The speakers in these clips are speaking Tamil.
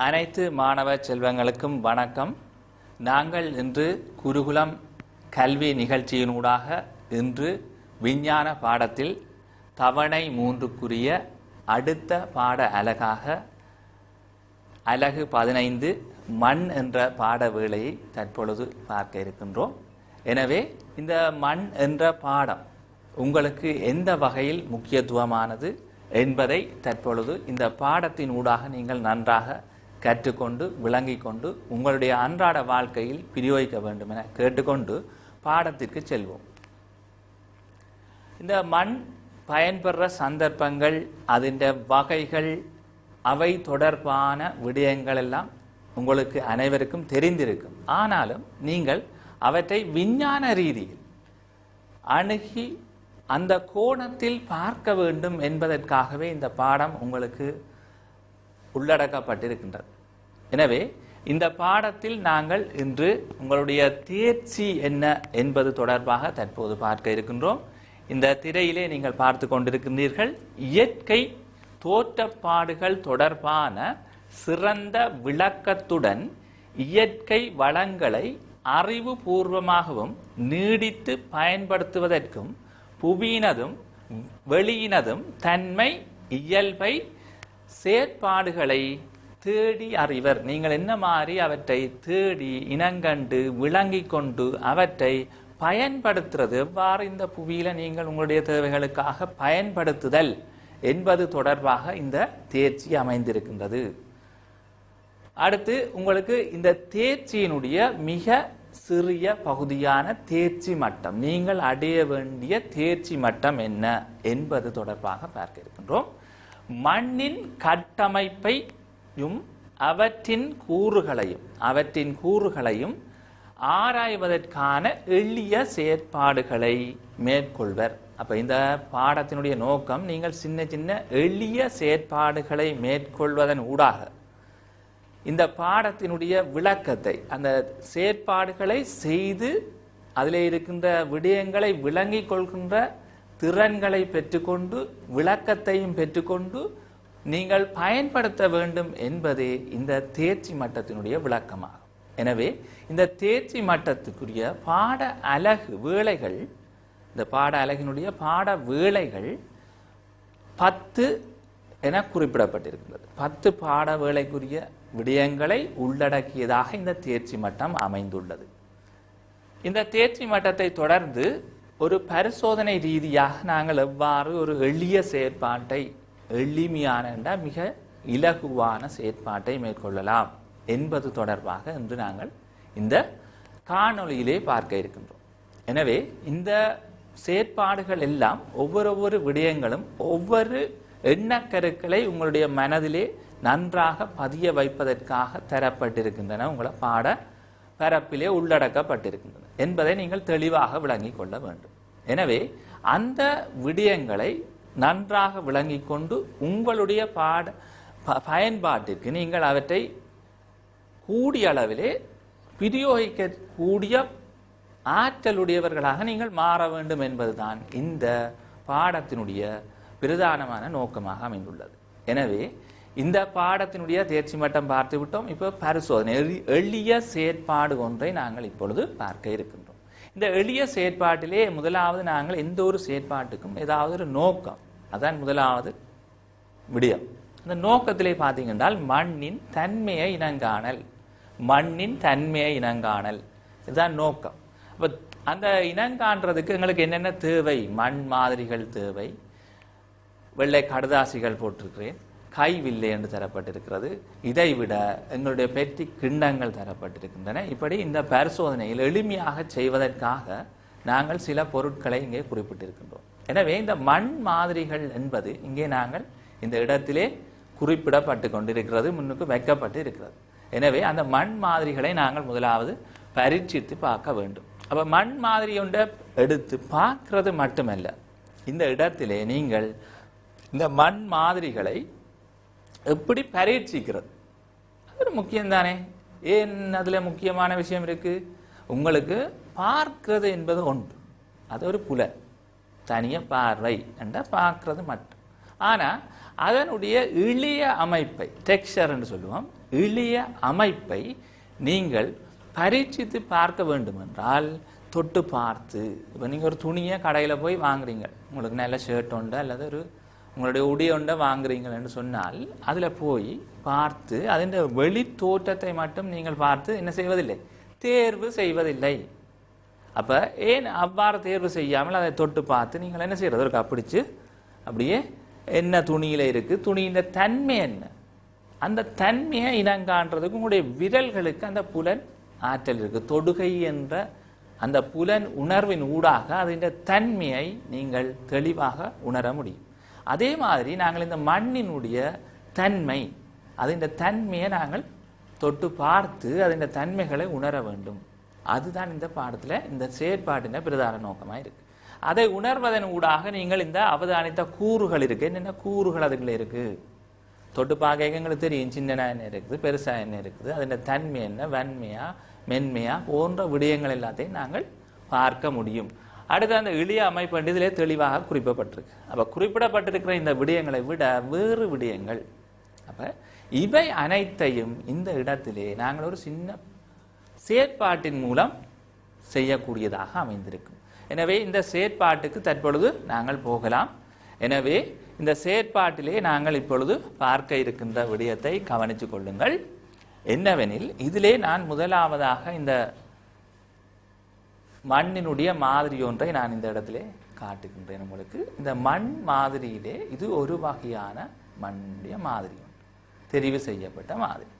அனைத்து மாணவ செல்வங்களுக்கும் வணக்கம். நாங்கள் இன்று குருகுலம் கல்வி நிகழ்ச்சியினூடாக இன்று விஞ்ஞான பாடத்தில் தவணை 3க்குரிய அடுத்த பாட அலகாக அலகு 15 மண் என்ற பாட வேளையை தற்பொழுது பார்க்க இருக்கின்றோம். எனவே இந்த மண் என்ற பாடம் உங்களுக்கு எந்த வகையில் முக்கியத்துவமானது என்பதை தற்பொழுது இந்த பாடத்தின் ஊடாக நீங்கள் நன்றாக கற்றுக்கொண்டு விளங்கிக் கொண்டு உங்களுடைய அன்றாட வாழ்க்கையில் பிரயோகிக்க வேண்டும் என கேட்டுக்கொண்டு பாடத்திற்கு செல்வோம். இந்த மண் பயன்பெற சந்தர்ப்பங்கள், அதன் வகைகள், அவை தொடர்பான விடயங்கள் எல்லாம் உங்களுக்கு அனைவருக்கும் தெரிந்திருக்கும். ஆனாலும் நீங்கள் அவற்றை விஞ்ஞான ரீதியில் அணுகி அந்த கோணத்தில் பார்க்க வேண்டும் என்பதற்காகவே இந்த பாடம் உங்களுக்கு உள்ளடக்கப்பட்டிருக்கின்றது. எனவே இந்த பாடத்தில் நாங்கள் இன்று உங்களுடைய தேர்ச்சி என்ன என்பது தொடர்பாக தற்போது பார்க்க இருக்கின்றோம். இந்த திரையிலே நீங்கள் பார்த்து கொண்டிருக்கின்றீர்கள். இயற்கை தோற்றப்பாடுகள் தொடர்பான சிறந்த விளக்கத்துடன் இயற்கை வளங்களை அறிவுபூர்வமாகவும் நீடித்து பயன்படுத்துவதற்கும் புவியினதும் வெளியினதும் தன்மை இயல்பை செயற்பாடுகளை தேடி அறிவர். நீங்கள் என்ன மாதிரி அவற்றை தேடி இனங்கண்டு விளங்கி கொண்டு அவற்றை பயன்படுத்துறது, எவ்வாறு இந்த புவியில நீங்கள் உங்களுடைய தேவைகளுக்காக பயன்படுத்துதல் என்பது தொடர்பாக இந்த தேர்ச்சி அமைந்திருக்கின்றது. அடுத்து உங்களுக்கு இந்த தேர்ச்சியினுடைய மிக சிறிய பகுதியான தேர்ச்சி மட்டம், நீங்கள் அடைய வேண்டிய தேர்ச்சி மட்டம் என்ன என்பது தொடர்பாக பார்க்க இருக்கின்றோம். மண்ணின் கட்டமைப்பையும் அவற்றின் கூறுகளையும் ஆராய்வதற்கான எளிய செயற்பாடுகளை மேற்கொள்வர். அப்ப இந்த பாடத்தினுடைய நோக்கம் நீங்கள் சின்ன சின்ன எளிய செயற்பாடுகளை மேற்கொள்வதன் ஊடாக இந்த பாடத்தினுடைய விளக்கத்தை, அந்த செயற்பாடுகளை செய்து அதில் இருக்கின்ற விடயங்களை விளங்கிக் கொள்கின்ற திறன்களை பெற்றுக்கொண்டு விளக்கத்தையும் பெற்றுக்கொண்டு நீங்கள் பயன்படுத்த வேண்டும் என்பதே இந்த தேர்ச்சி மட்டத்தினுடைய விளக்கமாகும். எனவே இந்த தேர்ச்சி மட்டத்துக்குரிய பாட அலகு வேளைகள், இந்த பாட அலகினுடைய பாட வேளைகள் 10 என குறிப்பிடப்பட்டிருக்கிறது. 10 பாட வேளைக்குரிய விடயங்களை உள்ளடக்கியதாக இந்த தேர்ச்சி மட்டம் அமைந்துள்ளது. இந்த தேர்ச்சி மட்டத்தை தொடர்ந்து ஒரு பரிசோதனை ரீதியாக நாங்கள் எவ்வாறு ஒரு எளிய செயற்பாட்டை, எளிமையான மிக இலகுவான செயற்பாட்டை மேற்கொள்ளலாம் என்பது தொடர்பாக இன்று நாங்கள் இந்த காணொளியிலே பார்க்க இருக்கின்றோம். எனவே இந்த செயற்பாடுகள் எல்லாம் ஒவ்வொரு விடயங்களும் ஒவ்வொரு எண்ணக்கருக்களை உங்களுடைய மனதிலே நன்றாக பதிய வைப்பதற்காக தரப்பட்டிருக்கின்றன, உங்களை பாட பரப்பிலே உள்ளடக்கப்பட்டிருக்கின்றன என்பதை நீங்கள் தெளிவாக விளங்கிக் கொள்ள வேண்டும். எனவே அந்த விடயங்களை நன்றாக விளங்கிக் கொண்டு உங்களுடைய பயன்பாட்டிற்கு நீங்கள் அவற்றை கூடிய அளவிலே பிரயோகிக்கக்கூடிய ஆற்றலுடையவர்களாக நீங்கள் மாற வேண்டும் என்பதுதான் இந்த பாடத்தினுடைய பிரதானமான நோக்கமாக அமைந்துள்ளது. எனவே இந்த பாடத்தினுடைய தேர்ச்சி மட்டம் பார்த்து விட்டோம். இப்போ பரிசோதனை, எளிய செயற்பாடு ஒன்றை நாங்கள் இப்பொழுது பார்க்க இருக்கின்றோம். இந்த எளிய செயற்பாட்டிலே முதலாவது நாங்கள் எந்த ஒரு செயற்பாட்டுக்கும் ஏதாவது ஒரு நோக்கம், அதான் முதலாவது விடயம். அந்த நோக்கத்திலே பார்த்தீங்கன்றால் மண்ணின் தன்மையை இனங்காணல், இதுதான் நோக்கம். அப்போ அந்த இனங்காண்றதுக்கு எங்களுக்கு என்னென்ன தேவை? மண் மாதிரிகள் தேவை, வெள்ளை கடுதாசிகள் போட்டிருக்கிறேன், கைவில்லை என்று தரப்பட்டிருக்கிறது, இதைவிட எங்களுடைய பெட்டி கிண்ணங்கள் தரப்பட்டிருக்கின்றன. இப்படி இந்த பரிசோதனையில் எளிமையாக செய்வதற்காக நாங்கள் சில பொருட்களை இங்கே குறிப்பிட்டிருக்கின்றோம். எனவே இந்த மண் மாதிரிகள் என்பது இங்கே நாங்கள் இந்த இடத்திலே குறிப்பிடப்பட்டு கொண்டிருக்கிறது, முன்னுக்கு வைக்கப்பட்டு இருக்கிறது. எனவே அந்த மண் மாதிரிகளை நாங்கள் முதலாவது பரீட்சித்து பார்க்க வேண்டும். அப்போ மண் மாதிரி ஒன்றை எடுத்து பார்க்கறது மட்டுமல்ல, இந்த இடத்திலே நீங்கள் இந்த மண் மாதிரிகளை எப்படி பரீட்சிக்கிறது, அது ஒரு முக்கியம் தானே. ஏன் அதில் முக்கியமான விஷயம் இருக்கு? உங்களுக்கு பார்க்கிறது என்பது ஒன்று, அது ஒரு புலன், தனிய பார்வை என்ற பார்க்கிறது மட்டும். ஆனால் அதனுடைய எளிய அமைப்பை, டெக்ஸ்சர் என்று சொல்லுவோம், எளிய அமைப்பை நீங்கள் பரீட்சித்து பார்க்க வேண்டுமென்றால் தொட்டு பார்த்து, இப்போ நீங்கள் ஒரு துணியை கடையில் போய் வாங்குறீங்க, உங்களுக்கு நல்ல ஷர்ட் உண்டு அல்லது ஒரு உங்களுடைய உடையொண்டை வாங்குறீங்கன்னு சொன்னால் அதில் போய் பார்த்து அதன் வெளி தோற்றத்தை மட்டும் நீங்கள் பார்த்து என்ன செய்வதில்லை, தேர்வு செய்வதில்லை. அப்போ ஏன் அவ்வாறு தேர்வு செய்யாமல் அதை தொட்டு பார்த்து நீங்கள் என்ன செய்கிறது, ஒரு பிடிச்சு அப்படியே என்ன துணியில் இருக்குது, துணியின் தன்மை என்ன, அந்த தன்மையை இனங்காண்றதுக்கு உங்களுடைய விரல்களுக்கு அந்த புலன் ஆற்றல் இருக்குது. தொடுகை என்ற அந்த புலன் உணர்வின் ஊடாக அதன் தன்மையை நீங்கள் தெளிவாக உணர முடியும். அதே மாதிரி நாங்கள் இந்த மண்ணினுடைய தன்மை, அதன் தன்மையை நாங்கள் தொட்டு பார்த்து அதன் தன்மைகளை உணர வேண்டும். அதுதான் இந்த பாடத்தில் இந்த செயற்பாட்டின பிரதான நோக்கமாக இருக்கு. அதை உணர்வதன் ஊடாக நீங்கள் இந்த அவதானித்த கூறுகள் இருக்கு, என்னென்ன கூறுகள் அதுக்குள்ள இருக்கு, தொட்டு பார்க்க எங்களுக்கு தெரியும், சின்னனா என்ன இருக்குது, பெருசா என்ன இருக்குது, அதன் தன்மை என்ன, வன்மையா மென்மையா போன்ற விடயங்கள் எல்லாத்தையும் நாங்கள் பார்க்க முடியும். அடுத்து அந்த எளிய அமைப்பு இதிலே தெளிவாக குறிப்பிடப்பட்டிருக்கு. அப்போ குறிப்பிடப்பட்டிருக்கிற இந்த விடயங்களை விட வேறு விடயங்கள், அப்போ இவை அனைத்தையும் இந்த இடத்திலே நாங்கள் ஒரு சின்ன செயற்பாட்டின் மூலம் செய்யக்கூடியதாக அமைந்திருக்கும். எனவே இந்த செயற்பாட்டுக்கு தற்பொழுது நாங்கள் போகலாம். எனவே இந்த செயற்பாட்டிலே நாங்கள் இப்பொழுது பார்க்க இருக்கின்ற விடயத்தை கவனித்து கொள்ளுங்கள். என்னவெனில், இதிலே நான் முதலாவதாக இந்த மண்ணினுடைய மாதிரி ஒன்றை நான் இந்த இடத்திலே காட்டுகின்றேன் உங்களுக்கு. இந்த மண் மாதிரியிலே இது ஒரு வகையான மண்ணுடைய மாதிரி ஒன்று, தெரிவு செய்யப்பட்ட மாதிரி.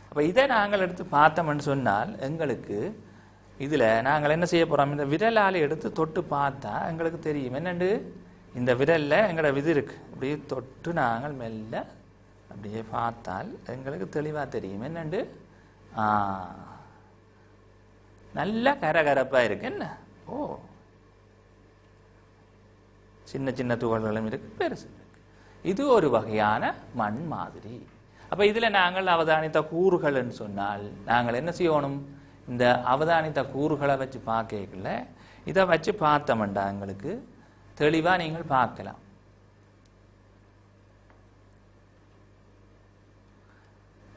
அப்போ இதை நாங்கள் எடுத்து பார்த்தோம்னு சொன்னால் எங்களுக்கு இதில் நாங்கள் என்ன செய்ய போகிறோம், இந்த விரலால் எடுத்து தொட்டு பார்த்தா எங்களுக்கு தெரியும் என்னண்டு, இந்த விரலில் எங்களோட விது இருக்கு, அப்படியே தொட்டு நாங்கள் மெல்ல அப்படியே பார்த்தால் எங்களுக்கு தெளிவாக தெரியும் என்னண்டு, நல்ல கரகரப்பாக இருக்கு. என்ன ஓ சின்ன சின்ன துகள்களும் இருக்கு, பெருசு இருக்கு. இது ஒரு வகையான மண் மாதிரி. அப்போ இதில் நாங்கள் அவதானித்த கூறுகள்னு சொன்னால் நாங்கள் என்ன செய்யணும், இந்த அவதானித்த கூறுகளை வச்சு பார்க்கல, இதை வச்சு பார்த்தோம்டா எங்களுக்கு தெளிவாக நீங்கள் பார்க்கலாம்.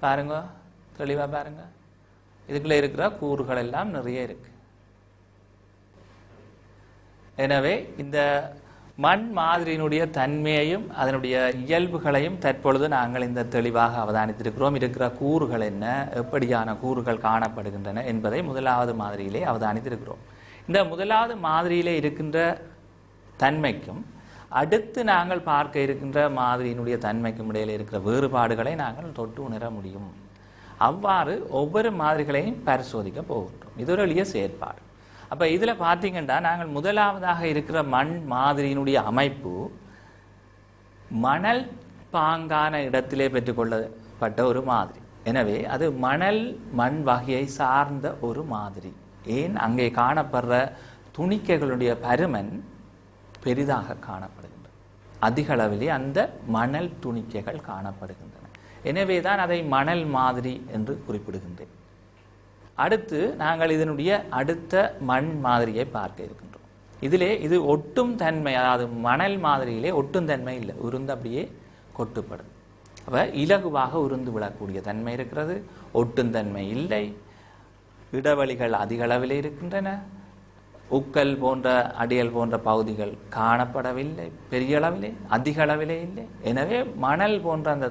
பாருங்க, தெளிவாக பாருங்க, இதுக்குள்ள இருக்கிற கூறுகள் எல்லாம் நிறைய இருக்கு. எனவே இந்த மண் மாதிரியினுடைய தன்மையையும் அதனுடைய இயல்புகளையும் தற்பொழுது நாங்கள் இந்த தெளிவாக அவதானித்திருக்கிறோம். இருக்கிற கூறுகள் என்ன, எப்படியான கூறுகள் காணப்படுகின்றன என்பதை முதலாவது மாதிரியிலே அவதானித்திருக்கிறோம். இந்த முதலாவது மாதிரியிலே இருக்கின்ற தன்மைக்கும் அடுத்து நாங்கள் பார்க்க இருக்கின்ற மாதிரியினுடைய தன்மைக்கும் இடையில் இருக்கிற வேறுபாடுகளை நாங்கள் தொட்டு உணர முடியும். அவ்வாறு ஒவ்வொரு மாதிரிகளையும் பரிசோதிக்க போகின்றோம். இது ஒரு எளிய செயற்பாடு. அப்போ இதில் பார்த்தீங்கன்னா நாங்கள் முதலாவதாக இருக்கிற மண் மாதிரியினுடைய அமைப்பு மணல் பாங்கான இடத்திலே பெற்றுக்கொள்ளப்பட்ட ஒரு மாதிரி. எனவே அது மண் வகையை சார்ந்த ஒரு மாதிரி. ஏன், அங்கே காணப்படுற துணிக்கைகளுடைய பருமன் பெரிதாக காணப்படுகின்றன, அதிக அளவிலே அந்த மணல் துணிக்கைகள் காணப்படுகின்றன. எனவே தான் அதை மணல் மாதிரி என்று குறிப்பிடுகின்றேன். அடுத்து நாங்கள் இதனுடைய அடுத்த மண் மாதிரியை பார்க்க இருக்கின்றோம். இதிலே இது ஒட்டும் தன்மை, அதாவது மணல் மாதிரியிலே ஒட்டும் தன்மை இல்லை, உருந்து அப்படியே கொட்டுப்படுது. அப்போ இலகுவாக உருந்து விடக்கூடிய தன்மை இருக்கிறது, ஒட்டும் தன்மை இல்லை, இடைவெளிகள் அதிக அளவிலே இருக்கின்றன, உக்கல் போன்ற அடியல் போன்ற பகுதிகள் காணப்படவில்லை, பெரிய அளவிலே அதிக அளவிலே இல்லை. எனவே மணல் போன்ற அந்த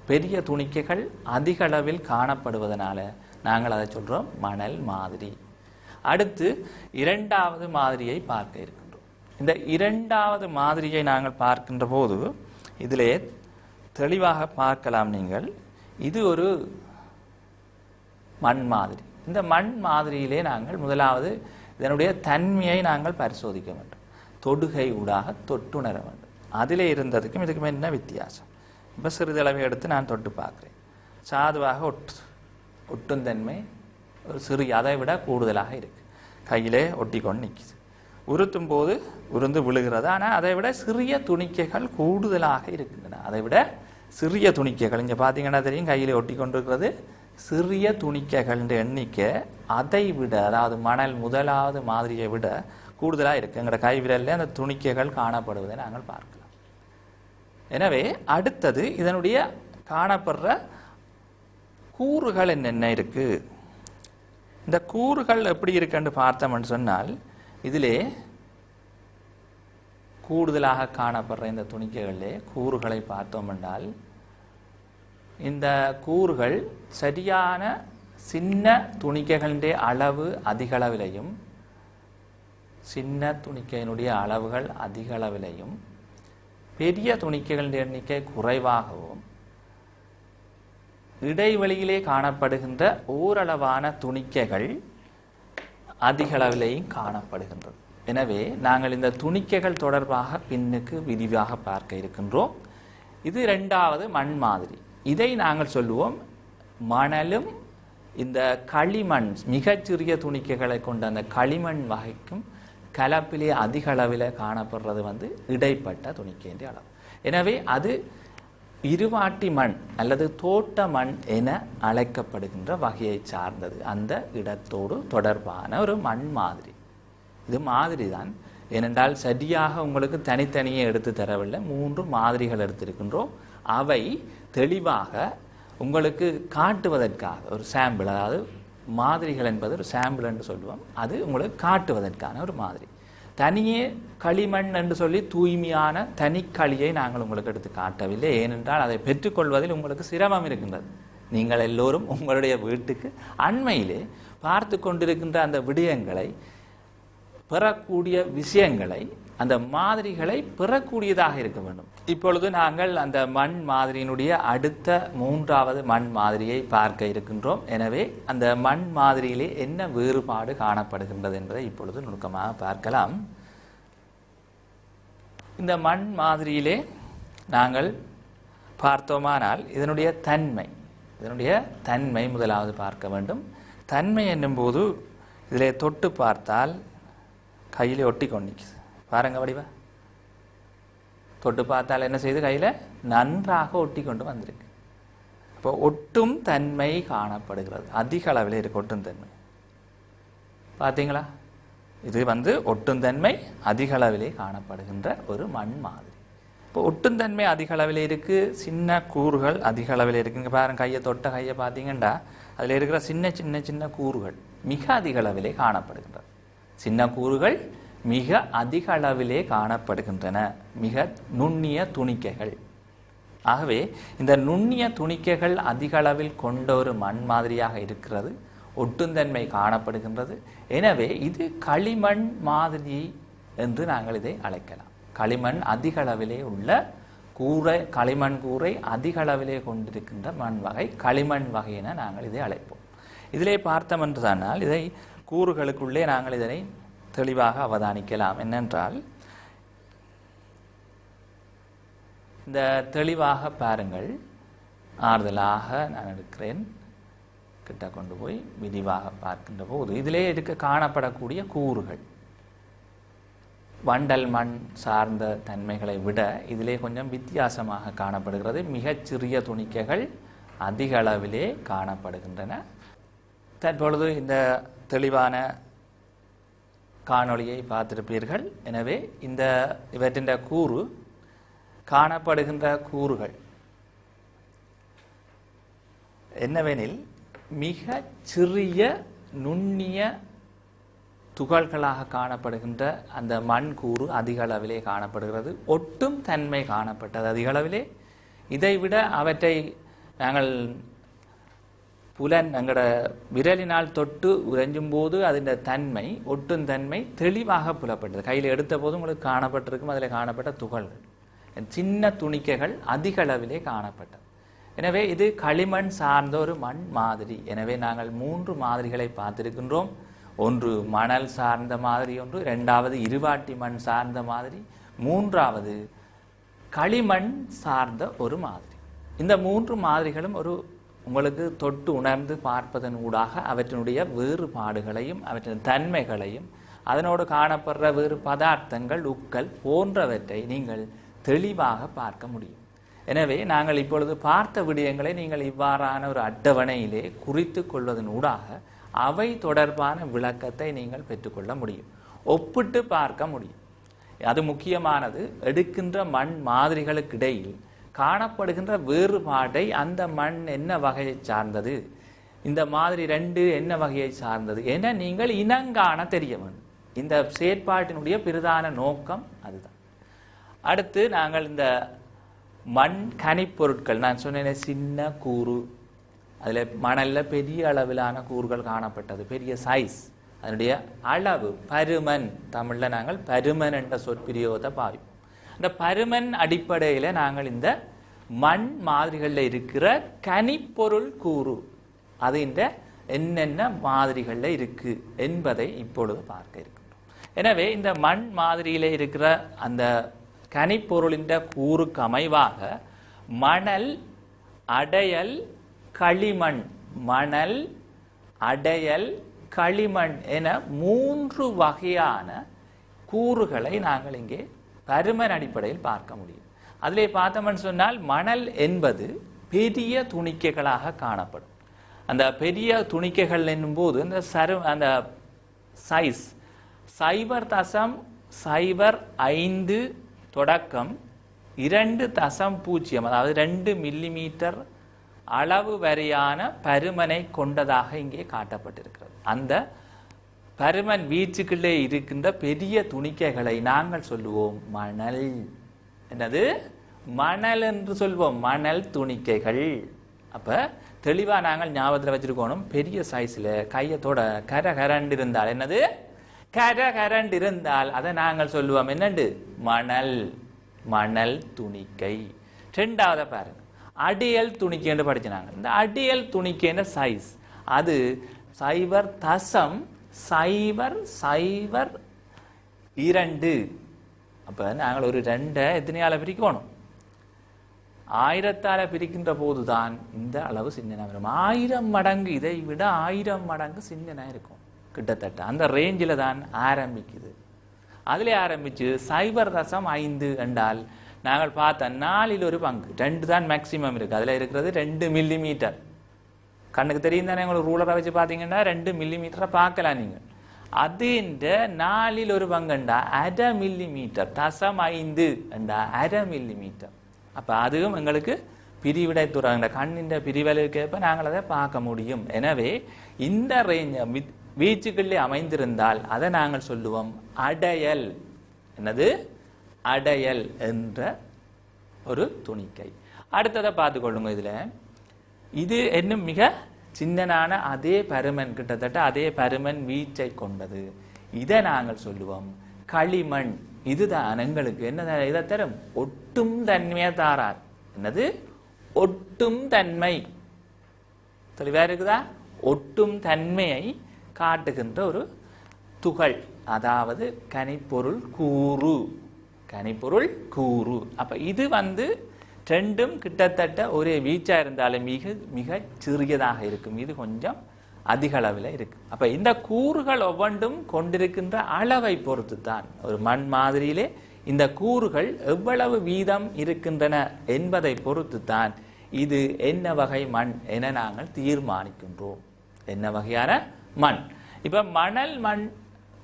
பெரிய துணிக்கைகள் அதிக அளவில் காணப்படுவதனால நாங்கள் அதை சொல்கிறோம் மணல் மாதிரி. அடுத்து இரண்டாவது மாதிரியை பார்க்க இருக்கின்றோம். இந்த இரண்டாவது மாதிரியை நாங்கள் பார்க்கின்ற போது இதிலே தெளிவாக பார்க்கலாம் நீங்கள். இது ஒரு மண் மாதிரி. இந்த மண் மாதிரியிலே நாங்கள் முதலாவது இதனுடைய தன்மையை நாங்கள் பரிசோதிக்க வேண்டும், தொடுகை ஊடாக தொட்டுணர வேண்டும். அதிலே இருந்ததுக்கும் இதுக்கும் என்ன வித்தியாசம்? இப்போ சிறிதளவை எடுத்து நான் தொட்டு பார்க்குறேன், சாதுவாக ஒட்டும் தன்மை ஒரு சிறிய அதை விட கூடுதலாக இருக்குது, கையிலே ஒட்டி கொண்டு நிற்கிது. உருத்தும் போது உருந்து விழுகிறது, ஆனால் அதை விட சிறிய துணிக்கைகள் கூடுதலாக இருக்கின்றன. அதை விட சிறிய துணிக்கைகள் இங்கே பார்த்தீங்கன்னா தெரியும், கையிலே ஒட்டி கொண்டிருக்கிறது சிறிய துணிக்கைகள் எண்ணிக்கை அதை விட, அதாவது மணல் முதலாவது மாதிரியை விட கூடுதலாக இருக்குது. எங்களோட கைவிரலில் அந்த துணிக்கைகள் காணப்படுவதை நாங்கள் பார்க்கலாம். எனவே அடுத்தது இதனுடைய காணப்படுற கூறுகள் என்னென்ன இருக்கு? இந்த கூறுகள் எப்படி இருக்குன்னு பார்த்தோம்னு சொன்னால், இதிலே கூடுதலாக காணப்படுற இந்த துணிக்கைகளிலே கூறுகளை பார்த்தோம் என்றால், இந்த கூறுகள் சரியான சின்ன துணிக்கைகளுடைய அளவு அதிக அளவிலையும், சின்ன துணிக்கையினுடைய அளவுகள் அதிக அளவிலையும், பெரிய துணிக்கைகளுடைய எண்ணிக்கை குறைவாகவும், இடைவெளியிலே காணப்படுகின்ற ஓரளவான துணிக்கைகள் அதிக அளவிலேயும் காணப்படுகின்றது. எனவே நாங்கள் இந்த துணிக்கைகள் தொடர்பாக பின்னுக்கு விரிவாக பார்க்க இருக்கின்றோம். இது இரண்டாவது மண் மாதிரி. இதை நாங்கள் சொல்லுவோம் மணலும் இந்த களிமண், மிகச்சிறிய துணிக்கைகளை கொண்ட அந்த களிமண் வகைக்கும் கலப்பிலே அதிக அளவில் காணப்படுறது இடைப்பட்ட துணிக்கையின் அளவு. எனவே அது இருவாட்டி மண் அல்லது தோட்ட மண் என அழைக்கப்படுகின்ற வகையை சார்ந்தது. அந்த இடத்தோடு தொடர்பான ஒரு மண் மாதிரி. இது மாதிரி தான். ஏனென்றால் சரியாக உங்களுக்கு தனித்தனியே எடுத்து தரவில்லை, 3 மாதிரிகள் எடுத்திருக்கின்றோம். அவை தெளிவாக உங்களுக்கு காட்டுவதற்காக ஒரு சாம்பிள், அதாவது மாதிரிகள் என்பது ஒரு சாம்பிள் என்று சொல்லுவோம், அது உங்களுக்கு காட்டுவதற்கான ஒரு மாதிரி. தனியே களிமண் என்று சொல்லி தூய்மையான தனிக்களியை நாங்கள் உங்களுக்கு எடுத்து காட்டவில்லை. ஏனென்றால் அதை பெற்றுக்கொள்வதில் உங்களுக்கு சிரமம் இருக்கின்றது. நீங்கள் எல்லோரும் உங்களுடைய வீட்டுக்கு அண்மையிலே பார்த்து கொண்டிருக்கின்ற அந்த விடயங்களை, பெறக்கூடிய விஷயங்களை, அந்த மாதிரிகளை பெறக்கூடியதாக இருக்க வேண்டும். இப்பொழுது நாங்கள் அந்த மண் மாதிரியினுடைய அடுத்த 3வது மண் மாதிரியை பார்க்க இருக்கின்றோம். எனவே அந்த மண் மாதிரியிலே என்ன வேறுபாடு காணப்படுகின்றது என்பதை இப்பொழுது நுணுக்கமாக பார்க்கலாம். இந்த மண் மாதிரியிலே நாங்கள் பார்த்தோமானால் இதனுடைய தன்மை முதலாவது பார்க்க வேண்டும். தன்மை என்னும்போது இதிலே தொட்டு பார்த்தால் கையிலே ஒட்டி கொண்டிருக்குது. பாருங்க வடிவா, தொட்டு பார்த்தால் என்ன செய்து கையில் நன்றாக ஒட்டி கொண்டு வந்திருக்கு. அப்போ ஒட்டும் தன்மை காணப்படுகிறது. அதிக அளவில் இருக்கு ஒட்டும் தன்மை. பார்த்தீங்களா? இது ஒட்டும் தன்மை அதிக அளவிலே காணப்படுகின்ற ஒரு மண் மாதிரி. இப்போ ஒட்டும் தன்மை அதிக அளவில் இருக்கு, சின்ன கூறுகள் அதிக அளவில் இருக்குங்க. பாருங்க, கையை தொட்ட கையை பார்த்தீங்கன்னா அதில் இருக்கிற சின்ன சின்ன சின்ன கூறுகள் மிக அதிக அளவிலே காணப்படுகின்றது. சின்ன கூறுகள் மிக அதிக அளவிலே காணப்படுகின்றன, மிக நுண்ணிய துணிக்கைகள். ஆகவே இந்த நுண்ணிய துணிக்கைகள் அதிக அளவில் கொண்ட ஒரு மண் மாதிரியாக இருக்கிறது, ஒட்டுந்தன்மை காணப்படுகின்றது. எனவே இது களிமண் மாதிரி என்று நாங்கள் இதை அழைக்கலாம். களிமண் அதிக அளவிலே உள்ள கூரை, களிமண் கூரை அதிக அளவிலே கொண்டிருக்கின்ற மண் வகை களிமண் வகை என நாங்கள் இதை அழைப்போம். இதிலே பார்த்தோம் என்று சொன்னால் இதை கூறுகளுக்குள்ளே நாங்கள் இதனை தெளிவாக அவதானிக்கலாம். என்னென்றால், இந்த தெளிவாக பாருங்கள், ஆறுதலாக நான் எடுக்கிறேன், கிட்ட கொண்டு போய் விரிவாக பார்க்கின்ற போது இதிலே காணப்படக்கூடிய கூறுகள் வண்டல் மண் சார்ந்த தன்மைகளை விட இதிலே கொஞ்சம் வித்தியாசமாக காணப்படுகிறது. மிகச்சிறிய துணிக்கைகள் அதிக அளவிலே காணப்படுகின்றன. தற்பொழுது இந்த தெளிவான காணொளியை பார்த்திருப்பீர்கள். எனவே இந்த இவற்றின் கூறு காணப்படுகின்ற கூறுகள் என்னவெனில் மிக சிறிய நுண்ணிய துகள்களாக காணப்படுகின்ற அந்த மண் கூறு அதிக அளவிலே காணப்படுகிறது. ஒட்டும் தன்மை காணப்பட்டது அதிக அளவிலே. இதைவிட அவற்றை நாங்கள் எங்களோட விரலினால் தொட்டு உறைஞ்சும் போது அதன் தன்மை, ஒட்டும் தன்மை தெளிவாக புலப்பட்டது. கையில் எடுத்த போது உங்களுக்கு காணப்பட்டிருக்கும் அதில் காணப்பட்ட துகள்கள், சின்ன துணிக்கைகள் அதிக அளவிலே காணப்பட்டது. எனவே இது களிமண் சார்ந்த ஒரு மண் மாதிரி. எனவே நாங்கள் 3 மாதிரிகளை பார்த்திருக்கின்றோம். ஒன்று மணல் சார்ந்த மாதிரி, ஒன்று, 2வது இருவாட்டி மண் சார்ந்த மாதிரி, 3வது களிமண் சார்ந்த ஒரு மாதிரி. இந்த 3 மாதிரிகளும் உங்களுக்கு தொட்டு உணர்ந்து பார்ப்பதன் ஊடாக அவற்றினுடைய வேறுபாடுகளையும் அவற்றின் தன்மைகளையும் அதனோடு காணப்படுற வேறு பதார்த்தங்கள், உட்கள் போன்றவற்றை நீங்கள் தெளிவாக பார்க்க முடியும். எனவே நாங்கள் இப்பொழுது பார்த்த விடயங்களை நீங்கள் இவ்வாறான ஒரு அட்டவணையிலே குறித்து கொள்வதன் ஊடாக அவை தொடர்பான விளக்கத்தை நீங்கள் பெற்றுக்கொள்ள முடியும், ஒப்பிட்டு பார்க்க முடியும். அது முக்கியமானது. எடுக்கின்ற மண் மாதிரிகளுக்கு இடையில் காணப்படுகின்ற வேறுபாடை அந்த மண் என்ன வகையை சார்ந்தது, இந்த மாதிரி ரெண்டு என்ன வகையை சார்ந்தது என நீங்கள் இனங்காண தெரிய வேண்டும். இந்த செயற்பாட்டினுடைய பிரதான நோக்கம் அதுதான். அடுத்து நாங்கள் இந்த மண் கனிப்பொருட்கள், நான் சொன்னேன் சின்ன கூறு, அதில் மணலில் பெரிய அளவிலான கூறுகள் காணப்பட்டது, பெரிய சைஸ், அதனுடைய அளவு பருமன், தமிழில் நாங்கள் பருமன் என்ற சொற்பிரயோகத்தை பாவிப்போம். அந்த பருமன் அடிப்படையில் நாங்கள் இந்த மண் மாதிரிகளில் இருக்கிற கனிப்பொருள் கூறு அது இந்த என்னென்ன மாதிரிகளில் இருக்கு என்பதை இப்பொழுது பார்க்க இருக்கின்றோம். எனவே இந்த மண் மாதிரியில் இருக்கிற அந்த கனிப்பொருளின் கூறுக்கு அமைவாக மணல், அடையல், களிமண், மணல், அடையல், களிமண் என 3 வகையான கூறுகளை நாங்கள் இங்கே பருமன் அடிப்படையில் பார்க்க முடியும். அதிலே பார்த்தோம்னு சொன்னால் மணல் என்பது பெரிய துணிக்கைகளாக காணப்படும். அந்த பெரிய துணிக்கைகள் என்னும்போது அந்த சைஸ் 0.05 தொடக்கம் 2.0 அதாவது 2 மில்லிமீட்டர் அளவு வரையான பருமனை கொண்டதாக இங்கே காட்டப்பட்டிருக்கிறது. அந்த பருமன் வீச்சுக்குள்ளே இருக்கின்ற பெரிய துணிக்கைகளை நாங்கள் சொல்லுவோம் மணல். என்னது? மணல் என்று சொல்வோம், மணல் துணிக்கைகள். அப்ப தெளிவா நாங்கள் ஞாபகத்தில் வச்சிருக்கணும், பெரிய சைஸ்ல கையத்தோட கரண்டு இருந்தால், என்னது கரண்டு இருந்தால் அதை நாங்கள் சொல்லுவோம் என்னண்டு? மணல், மணல் துணிக்கை. ரெண்டாவது பாருங்க, அடியல் துணிக்கை என்று படிச்சினாங்க. இந்த அடியல் துணிக்கைன்ற சைஸ் அது 0.002. அப்ப நாங்கள் ஒரு 2 எத்தனையால பிரிக்கணும்? 1000ஆல பிரிக்கின்ற போதுதான் இந்த அளவு சின்னனா வரும். 1000 மடங்கு, இதை விட 1000 மடங்கு சின்னனா இருக்கும் கிட்டத்தட்ட. அந்த ரேஞ்சில் தான் ஆரம்பிக்குது. அதிலே ஆரம்பிச்சு 0.5 என்றால் நாங்கள் பார்த்த 4ல் ஒரு பங்கு, 2 தான் மேக்சிமம் இருக்கு. அதில் இருக்கிறது 2 மில்லிமீட்டர். கண்ணுக்கு தெரியும் தானே, உங்களுக்கு ரூலரை வச்சு பார்த்தீங்கன்னா 2 மில்லிமீட்டரை பார்க்கலாம் நீங்கள். அது இந்த 4ல் ஒரு பங்குண்டா 1/2 மில்லிமீட்டர், 0.5 என்றா 1/2 மில்லிமீட்டர். அப்போ அதுவும் எங்களுக்கு பிரிவிடை தூரம், இந்த கண்ணின் பிரிவலுக்கேற்ப நாங்கள் அதை பார்க்க முடியும். எனவே இந்த ரேஞ்ச் வீச்சுக்குள்ளே அமைந்திருந்தால் அதை நாங்கள் சொல்லுவோம் அடையல். என்னது? அடையல் என்ற ஒரு துணிக்கை. அடுத்ததை பார்த்துக்கொள்ளுங்க. இதுல இது இன்னும் மிக சின்னனான அதே பருமன், கிட்டத்தட்ட அதே பருமன் வீச்சை கொண்டது. இதை நாங்கள் சொல்லுவோம் களிமண். இதுதான் எங்களுக்கு என்ன இதை தரும்? ஒட்டும் தன்மையை தாரார். என்னது? ஒட்டும் தன்மை. தெளிவா இருக்குதா? ஒட்டும் தன்மையை காட்டுகின்ற ஒரு துகள், அதாவது கனிப்பொருள் கூறு. கனிப்பொருள் கூறு. அப்ப இது ரெண்டும் கிட்டத்தட்ட ஒரே வீச்சா இருந்தாலும் மிக மிக சிறியதாக இருக்கும். இது கொஞ்சம் அதிக அளவில் இருக்கு. அப்ப இந்த கூறுகள் ஒவ்வொன்றும் கொண்டிருக்கின்ற அளவை பொறுத்து தான், ஒரு மண் மாதிரியிலே இந்த கூறுகள் எவ்வளவு வீதம் இருக்கின்றன என்பதை பொறுத்து தான் இது என்ன வகை மண் என நாங்கள் தீர்மானிக்கின்றோம். என்ன வகையான மண்? இப்ப மணல் மண்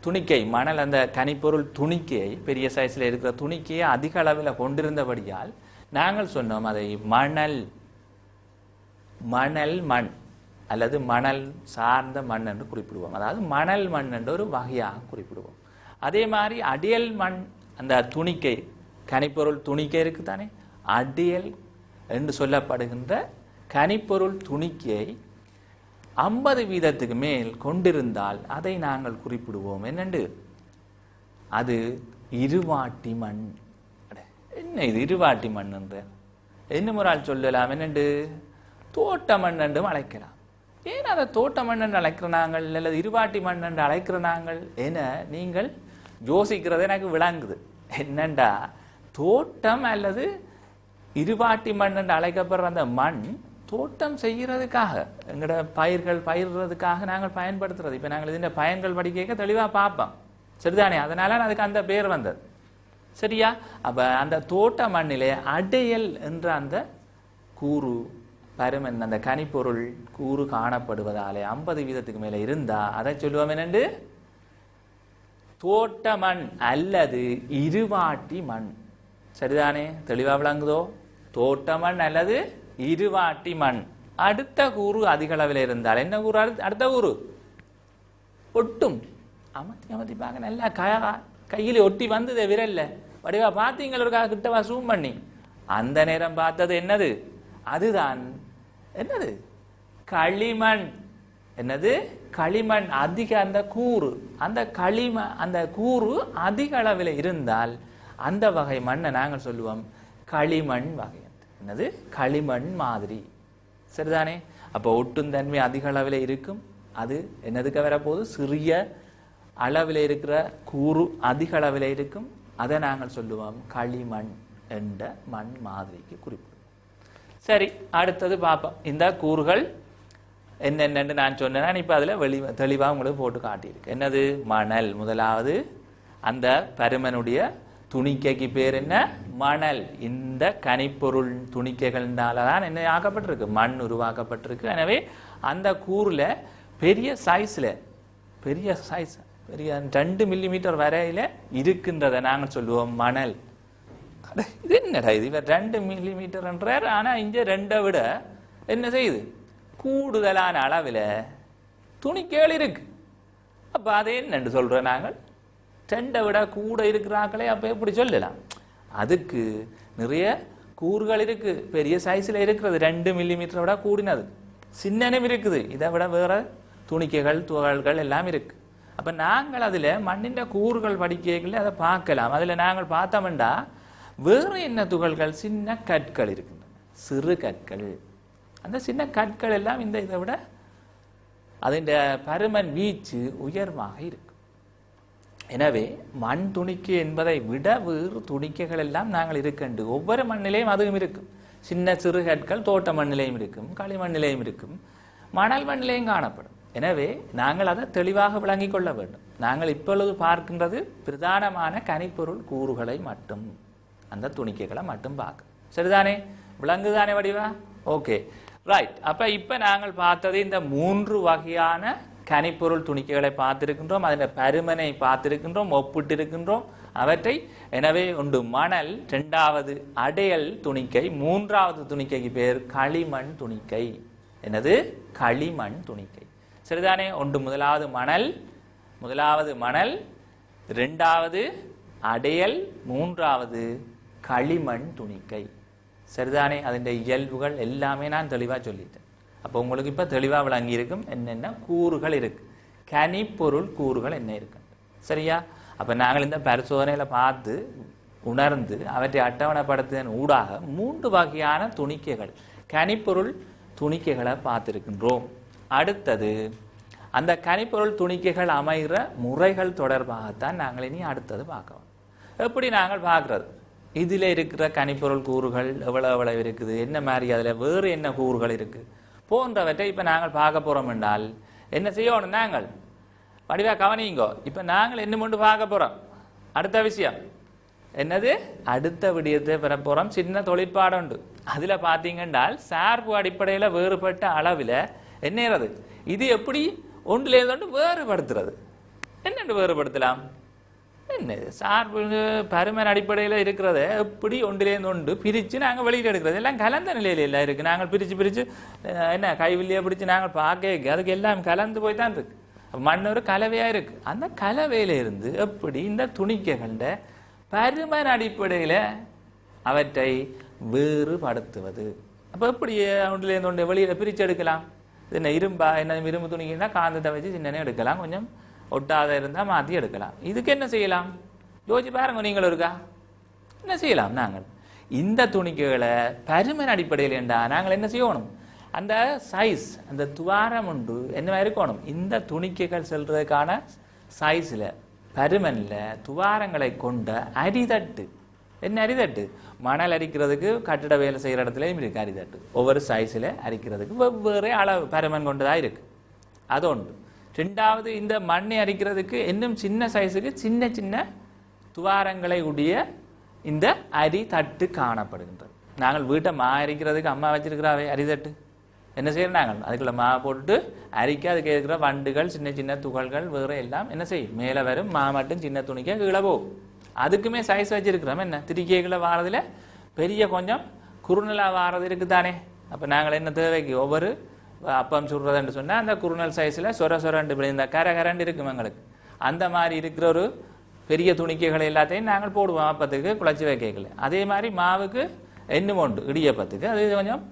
துணிக்கை, மணல் அந்த கனிப்பொருள் துணிக்கையை, பெரிய சைஸ்ல இருக்கிற துணிக்கையை அதிக அளவில் கொண்டிருந்தபடியால் நாங்கள் சொன்னோம் அதை மணல், மணல் மண் அல்லது மணல் சார்ந்த மண் என்று குறிப்பிடுவோம். அதாவது மணல் மண் என்ற ஒரு வகையாக குறிப்பிடுவோம். அதே மாதிரி அடியல் மண், அந்த துணிக்கை கனிப்பொருள் துணிக்கை இருக்கு தானே, அடியல் என்று சொல்லப்படுகின்ற கனிப்பொருள் துணிக்கையை 50% மேல் கொண்டிருந்தால் அதை நாங்கள் குறிப்பிடுவோம் என்னண்டு? அது இருவாட்டி மண். என்ன இது இருவாட்டி மண் என்ற? என்ன முறால் சொல்லலாம் என்னண்டு? தோட்ட மண் என்றும் அழைக்கலாம். ஏன் அதை தோட்ட மண் என்று அழைக்கிற நாங்கள் அல்லது இருவாட்டி மண் என்று அழைக்கிற நாங்கள் என நீங்கள் யோசிக்கிறது எனக்கு விளங்குது. என்னண்டா, தோட்டம் அல்லது இருவாட்டி மண் என்று அழைக்கப்படுற அந்த மண் தோட்டம் செய்யறதுக்காக, எங்களோட பயிர்கள் பயிர்றதுக்காக நாங்கள் பயன்படுத்துறது. இப்ப நாங்கள் இந்த பயன்கள் படிக்க தெளிவா பார்ப்போம், சரிதானே? அதனால அதுக்கு அந்த பேர் வந்தது, சரியா? அப்ப அந்த தோட்ட மண்ணிலே அடையல் என்ற அந்த கூறு பருமன், அந்த கனிப்பொருள் கூறு காணப்படுவதாலே 50% மேல இருந்தா அதை சொல்லுவோம் என்னண்டு? தோட்ட மண் அல்லது இருவாட்டி மண். சரிதானே? தெளிவா விளங்குதோ? தோட்ட மண் அல்லது இருவாட்டி மண். அடுத்த கூறு அதிக அளவில் இருந்தால் என்ன கூறு? அடுத்த கூறு ஒட்டும். அமர்த்தி அமர்த்தி பார்க்க நல்லா கையில் ஒட்டி வந்தது விரல்ல வடிவா பார்த்தீங்களுக்காக கிட்டவா சூம் பண்ணி அந்த நேரம் பார்த்தது என்னது? அதுதான் என்னது? களிமண். என்னது? களிமண். அதிக அந்த கூறு, அந்த கூறு அதிக அளவில் இருந்தால் அந்த வகை மண்ணை நாங்கள் சொல்லுவோம் களிமண் வகை. என்னது? களிமண் மாதிரி. சரிதானே? அப்போ ஒட்டும் தன்மை அதிக அளவில் இருக்கும். அது என்னதுக்கு வரப்போது? சிறிய அளவில் இருக்கிற கூறு அதிக அளவில் இருக்கும். அதை நாங்கள் சொல்லுவோம் களிமண் என்ற மண் மாதிரிக்கு குறிப்பிடுவோம். சரி, அடுத்தது பார்ப்போம். இந்த கூறுகள் என்னென்னு நான் சொன்னேன். இப்போ அதில் தெளிவாக உங்களுக்கு போட்டு காட்டியிருக்கு. என்னது? மணல். முதலாவது அந்த பருமனுடைய துணிக்கைக்கு பேர் என்ன? மணல். இந்த கனிப்பொருள் துணிக்கைகள்னால தான் என்ன ஆக்கப்பட்டிருக்கு? மண் உருவாக்கப்பட்டிருக்கு. எனவே அந்த கூறுல பெரிய சைஸ்ல பெரிய 2 மில்லிமீட்டர் வரையில இருக்கின்றதை நாங்கள் சொல்லுவோம் மணல். இது என்னடா இது? இவர் 2 மில்லிமீட்டர் என்றார். ஆனா இங்க 2 விட என்ன செய்யுது? கூடுதலான அளவில் துணிக்கைகள் இருக்கு. அப்ப அதை என்னன்னு சொல்றோம் நாங்கள்? 2 விட கூட இருக்கிறாங்களே. அப்ப எப்படி சொல்லலாம்? அதுக்கு நிறைய கூறுகள் இருக்கு. பெரிய சைஸ்ல இருக்கிறது 2 மில்லிமீட்டரை விட கூடினது. சின்னனும் இருக்குது. இதை விட வேற துணிக்கைகள் துகள்கள் எல்லாம் இருக்கு. அப்ப நாங்கள் அதுல மண்ணின் கூறுகள் படிக்கைகள் அதை பார்க்கலாம். அதுல நாங்கள் பார்த்தோம்டா வேற என்ன துகள்கள்? சின்ன கற்கள் இருக்கின்றன, சிறு கற்கள். அந்த சின்ன கற்கள் எல்லாம் இந்த இதை விட அதன் பருமன் வீச்சு உயர்வாக இருக்கு. எனவே மண் துணிக்கை என்பதை விட வேறு துணிக்கைகள் எல்லாம் நாங்கள் இருக்கண்டு. ஒவ்வொரு மண்ணிலையும் அதுவும் இருக்கும். சின்ன சிறு கற்கள் தோட்ட மண்ணிலையும் இருக்கும், களிமண்ணிலையும் இருக்கும், மணல் மண்ணிலையும் காணப்படும். எனவே நாங்கள் அதை தெளிவாக விளங்கிக் கொள்ள வேண்டும். நாங்கள் இப்பொழுது பார்க்கின்றது பிரதானமான கனிப்பொருள் கூறுகளை மட்டும், அந்த துணிக்கைகளை மட்டும் பார்க்க. சரிதானே? விளங்குதானே வடிவா? Okay, right. அப்ப இப்ப நாங்கள் பார்த்தது இந்த 3 வகையான கனிப்பொருள் துணிக்கைகளை பார்த்திருக்கின்றோம். அதன் பருமனை பார்த்திருக்கின்றோம், ஒப்பிட்டு இருக்கின்றோம் அவற்றை. எனவே ஒன்று மணல், 2வது அடையல் துணிக்கை, 3வது துணிக்கைக்கு பேர் களிமண் துணிக்கை. என்னது? களிமண் துணிக்கை. சரிதானே? ஒன்று முதலாவது மணல், 2வது அடையல், 3வது களிமண் துணிக்கை. சரிதானே? அதன் இயல்புகள் எல்லாமே நான் தெளிவா சொல்லிட்டேன். அப்போ உங்களுக்கு இப்ப தெளிவா விளங்கி இருக்கும் என்னென்ன கூறுகள் இருக்கு, கனிப்பொருள் கூறுகள் என்ன இருக்கு. சரியா? அப்ப நாங்கள் இந்த பரிசோதனையில பார்த்து உணர்ந்து அவற்றை அட்டவணைப்படுத்தின் ஊடாக 3 வகையான துணிக்கைகள், கனிப்பொருள் துணிக்கைகளை பார்த்திருக்கின்றோம். அடுத்தது அந்த கனிப்பொருள் துணிக்கைகள் அமைகிற முறைகள் தொடர்பாகத்தான் நாங்கள் இனி அடுத்தது பார்க்கலாம். எப்படி நாங்கள் பார்க்கறது? இதில் இருக்கிற கனிப்பொருள் கூறுகள் எவ்வளவு இருக்குது, என்ன மாதிரி அதில் வேறு என்ன கூறுகள் இருக்கு போன்றவற்றை இப்ப நாங்கள் பார்க்க போறோம் என்றால் என்ன செய்யணும்? நாங்கள் வடிவா கவனிங்கோ. இப்ப நாங்கள் என்ன மட்டும் பார்க்க போறோம்? அடுத்த விஷயம் என்னது? அடுத்த விடயத்தை பெற போறோம். சின்ன தொழிற்பாடு உண்டு. அதுல பாத்தீங்கன்னால் சார்பு அடிப்படையில வேறுபட்ட அளவில் என்னது இது எப்படி ஒன்றிலிருந்து வேறுபடுத்துறது? என்னென்று வேறுபடுத்தலாம்? என்ன சார்பு பருமன் அடிப்படையில் இருக்கிறத எப்படி ஒன்றிலேருந்து ஒன்று பிரித்து நாங்கள் வெளியில் எடுக்கிறது? எல்லாம் கலந்த நிலையில எல்லாம் இருக்குது. நாங்கள் பிரித்து என்ன கைவில்லையே பிடிச்சி நாங்கள் பார்க்க அதுக்கு எல்லாம் கலந்து போய் தான் இருக்கு. மண் ஒரு கலவையாக இருக்கு. அந்த கலவையிலிருந்து எப்படி இந்த துணிக்கைகண்ட பருமன் அடிப்படையில் அவற்றை வேறுபடுத்துவது? அப்போ எப்படி ஒன்றிலேருந்து ஒன்று வெளியில் பிரித்து எடுக்கலாம்? என்ன இரும்பா? என்ன இரும்பு துணிக்கைன்னா காந்தத்தை வச்சு சின்னனே எடுக்கலாம், கொஞ்சம் ஒட்டாத இருந்தால் மாற்றி எடுக்கலாம். இதுக்கு என்ன செய்யலாம்? யோசிச்சு பாருங்க நீங்களும் இருக்கா. என்ன செய்யலாம்? நாங்கள் இந்த துணிக்கைகளை பருமன் அடிப்படையில் என்றா நாங்கள் என்ன செய்யணும்? அந்த சைஸ், அந்த துவாரம் உண்டு என்ன இருக்கணும்? இந்த துணிக்கைகள் செல்றதுக்கான சைஸில் பருமனில் துவாரங்களை கொண்ட அரிதட்டு. என்ன அரிதட்டு? மணல் அரிக்கிறதுக்கு கட்டிட வேலை செய்கிற இடத்துலையும் இருக்கு அரிதட்டு. ஒவ்வொரு சைஸில் அரிக்கிறதுக்கு வெவ்வேறு அளவு பருமன் கொண்டதாக இருக்கு. அது ஒன்று. 2வது இந்த மண்ணை அரிக்கிறதுக்கு இன்னும் சின்ன சைஸுக்கு சின்ன சின்ன துவாரங்களை உடைய இந்த அரி தட்டு காணப்படுகின்றது. நாங்கள் வீட்டை மா அரிக்கிறதுக்கு அம்மா வச்சிருக்கிறாவே அரிதட்டு. என்ன செய்யணும்? நாங்கள் அதுக்குள்ள மா போட்டு அரிக்க அதுக்கு இருக்கிற வண்டுகள் சின்ன சின்ன துகள்கள் வேற எல்லாம் என்ன செய்யும்? மேலே வரும். மா மட்டும் சின்ன துணிக்க கீழே போகும். அதுக்குமே சைஸ் வச்சிருக்கிறோம். என்ன திரிக்கைகளை வாரதுல பெரிய கொஞ்சம் குறுநலாக வாரது இருக்குதானே. அப்போ நாங்கள் என்ன தேவைக்கு ஒவ்வொரு அப்பம் சுடுறதுன்னு சொன்னால் அந்த குறுநல் சைஸில் சொரண்டு இந்த கரண்டு இருக்கும் எங்களுக்கு. அந்த மாதிரி இருக்கிற ஒரு பெரிய துணிக்கைகள் எல்லாத்தையும் நாங்கள் போடுவோம் அப்பத்துக்கு குழச்சி வைக்கல. அதே மாதிரி மாவுக்கு இன்னும் உண்டு இடியப்பத்துக்கு. அது கொஞ்சம்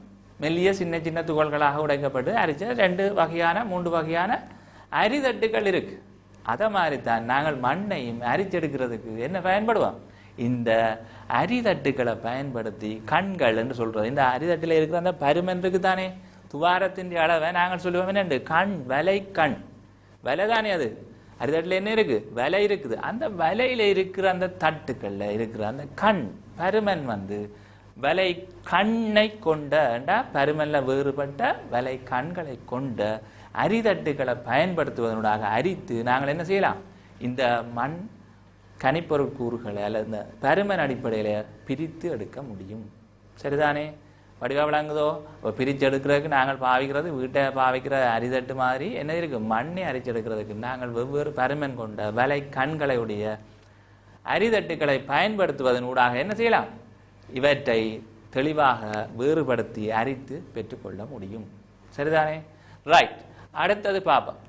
மெல்லிய சின்ன சின்ன துகள்களாக உடைக்கப்பட்டு அரிச்ச 2 வகையான 3 வகையான அரிதட்டுகள் இருக்கு. அதை மாதிரி தான் நாங்கள் மண்ணையும் அரிச்செடுக்கிறதுக்கு என்ன பயன்படுவோம், இந்த அரிதட்டுகளை பயன்படுத்தி கண்கள் என்று சொல்றது. இந்த அரிதட்டில் இருக்கிற அந்த பருமன் இருக்கு தானே, துவாரத்தின் அளவை நாங்கள் சொல்லுவோம் என்னண்டு கண், வலை கண். வலை தானே அது. அரிதட்டில் என்ன இருக்கு, வலை இருக்குது. அந்த வலையில இருக்கிற அந்த தட்டுக்கள்ல இருக்கிற அந்த கண் பருமன் வலை கண்ணை கொண்ட பருமன்ல வேறுபட்ட வலை கண்களை கொண்ட அரிதட்டுகளை பயன்படுத்துவதனூடாக அரித்து நாங்கள் என்ன செய்யலாம், இந்த மண் கனிப்பொருள் கூறுகளை அல்லது இந்த பருமன் அடிப்படையில பிரித்து எடுக்க முடியும். சரிதானே, வடிவா விளங்குதோ? பிரித்து எடுக்கிறதுக்கு நாங்கள் பாவிக்கிறது வீட்டை பாவிக்கிற அரிதட்டு மாதிரி என்ன இருக்கு, மண்ணை அரிச்செடுக்கிறதுக்கு நாங்கள் வெவ்வேறு பருமன் கொண்ட வலை கண்களை உடைய அரிதட்டுகளை பயன்படுத்துவதன் ஊடாக என்ன செய்யலாம், இவற்றை தெளிவாக வேறுபடுத்தி அரித்து பெற்றுக்கொள்ள முடியும். சரிதானே, ரைட். அடுத்தது பார்ப்போம்.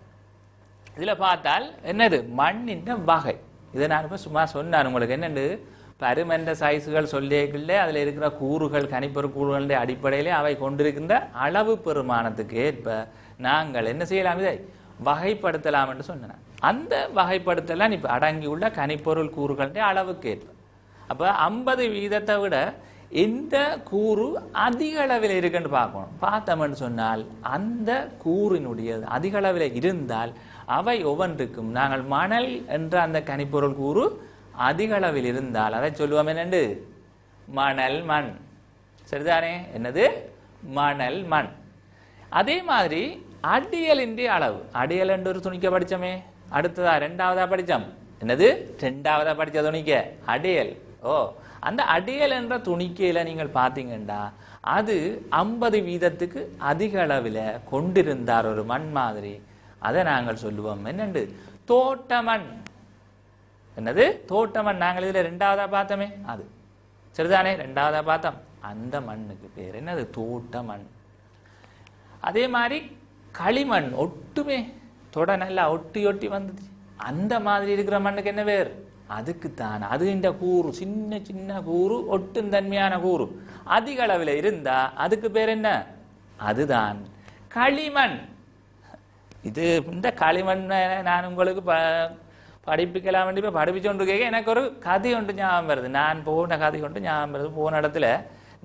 இதில் பார்த்தால் என்னது, மண்ணின் வகை. இதை நான் இப்போ சும்மா சொன்னார் உங்களுக்கு. என்னென்று பருமன்ற சைஸுகள் சொல்லியக்குள்ள அதில் இருக்கிற கூறுகள் கனிப்பொரு கூறுகளுடைய அடிப்படையிலே அவை கொண்டிருக்கின்ற அளவு பெருமானத்துக்கு ஏற்ப நாங்கள் என்ன செய்யலாம், இதை வகைப்படுத்தலாம் என்று சொன்னேன். அந்த வகைப்படுத்தலாம் இப்போ அடங்கியுள்ள கனிப்பொருள் கூறுகளுடைய அளவுக்கு ஏற்ப. அப்போ 50% விட எந்த கூறு அதிக அளவில் இருக்குன்னு பார்க்கணும். பார்த்தோம்னு சொன்னால் அந்த கூறினுடைய அதிக அளவில் இருந்தால் அவை ஒவ்வொன்றுக்கும் நாங்கள் மணல் என்ற அந்த கனிப்பொருள் கூறு அதிக அளவில் இருந்தால் அதை சொல்லுவோம் என்னண்டு, மணல் மண். சரிதானே, என்னது, மணல் மண். அதே மாதிரி அடியலின்றி அளவு, அடியல் என்று ஒரு துணிக்க படித்தோமே, அடுத்ததா 2வதா படித்தோம். என்னது, 2வதா படித்த துணிக்க அடியல். ஓ, அந்த அடியல் என்ற துணிக்கையில நீங்கள் பார்த்தீங்கன்னா அது 50% அதிக அளவில் கொண்டிருந்தார் ஒரு மண் மாதிரி. அதை நாங்கள் சொல்லுவோம் என்னண்டு, தோட்டமண். என்னது, தோட்டமண். நாங்கள் இதில் 2வதா பார்த்தோமே அது. சரிதானே, 2வதா பார்த்தோம். அந்த மண்ணுக்கு பேர் என்னது, தோட்டமண். அதே மாதிரி களிமண், ஒட்டுமே தொட நல்லா ஒட்டி ஒட்டி வந்தது, அந்த மாதிரி இருக்கிற மண்ணுக்கு என்ன பேர், அதுக்குத்தான். அது இந்த கூறு சின்ன சின்ன கூறு, ஒட்டும் தன்மையான கூறு அதிக அளவில் இருந்தா அதுக்கு பேர் என்ன, அதுதான் களிமண். இது இந்த களிமண் நான் உங்களுக்கு படிப்பிக்கலாம் வேண்டி இப்போ படிப்பிச்சோண்டு கேட்க எனக்கு ஒரு கதை ஒன்று ஞாபகம் வருது. நான் போன கதை கொண்டு ஞாபகம் வருது. போன இடத்துல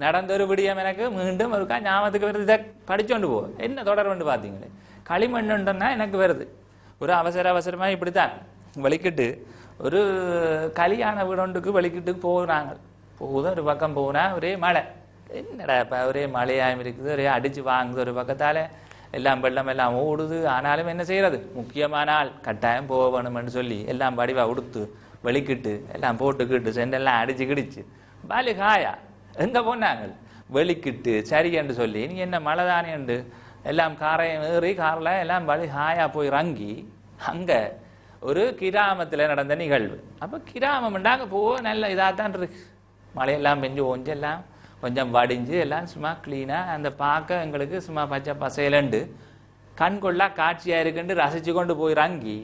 நடந்த ஒரு விடியம் எனக்கு மீண்டும் ஒருக்கா ஞாபகத்துக்கு வருது. இதை படிச்சோண்டு போ, என்ன தொடர்புண்டு பார்த்தீங்களே. களிமண்ணுன்னா எனக்கு வருது. ஒரு அவசரமாக இப்படித்தான் வலிக்கிட்டு ஒரு கல்யாண வீடொண்டுக்கு வலிக்கிட்டுக்கு போகிறாங்க. போகுது, ஒரு பக்கம் போனால் ஒரே மழை. என்னடா இப்போ ஒரே மழையாயும் இருக்குது, ஒரே அடித்து வாங்குது ஒரு பக்கத்தால், எல்லாம் வெள்ளம் எல்லாம் ஓடுது. ஆனாலும் என்ன செய்யறது, முக்கியமான ஆள் கட்டாயம் போக வேணும்னு சொல்லி எல்லாம் வடிவா உடுத்து வெளிக்கிட்டு எல்லாம் போட்டுக்கிட்டு செண்டெல்லாம் அடிச்சு கிடிச்சு பாலி காயா எங்கே போனாங்க வெளிக்கிட்டு சரி என்று சொல்லி, நீ என்ன மழை தானே என்று எல்லாம் காரையும் ஏறி காரில் எல்லாம் வலி ஹாயா போய் இறங்கி அங்கே ஒரு கிராமத்தில் நடந்த நிகழ்வு. அப்போ கிராமம்ண்டா அங்கே போக நல்ல இதாக தான் இருக்கு. மழையெல்லாம் பெஞ்சு ஓஞ்செல்லாம் கொஞ்சம் வடிஞ்சு எல்லாம் சும்மா கிளீனாக அந்த பார்க்க எங்களுக்கு சும்மா பச்சை பசையிலண்டு கண்கொள்ளா காட்சியாக இருக்குன்னு ரசித்து கொண்டு போய் இறங்கி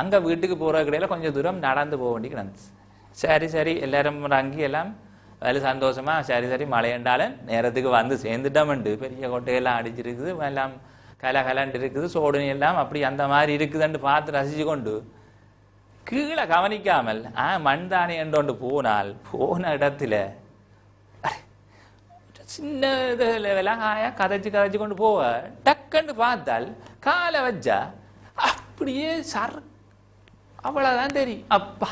அங்கே வீட்டுக்கு போகிற கடையில் கொஞ்சம் தூரம் நடந்து போக வேண்டி கிடந்துச்சு. சரி எல்லாரும் இறங்கி எல்லாம் வேலை சந்தோஷமாக சரி மழையண்டாலும் நேரத்துக்கு வந்து சேர்ந்துட்டோம்ண்டு. பெரிய கொட்டையெல்லாம் அடிச்சிருக்குது, எல்லாம் கலகலண்டு இருக்குது, சோடுனி எல்லாம் அப்படி அந்த மாதிரி இருக்குதுன்னு பார்த்து ரசித்து கொண்டு கீழே கவனிக்காமல் மண் தானே என்றொண்டு போனால் போன இடத்துல சின்ன இதெல்லாம் கதைச்சு கொண்டு போவ டக்குன்னு பார்த்தால் காலை வச்சா அப்படியே அவ்வளவுதான் தெரியும். அப்பா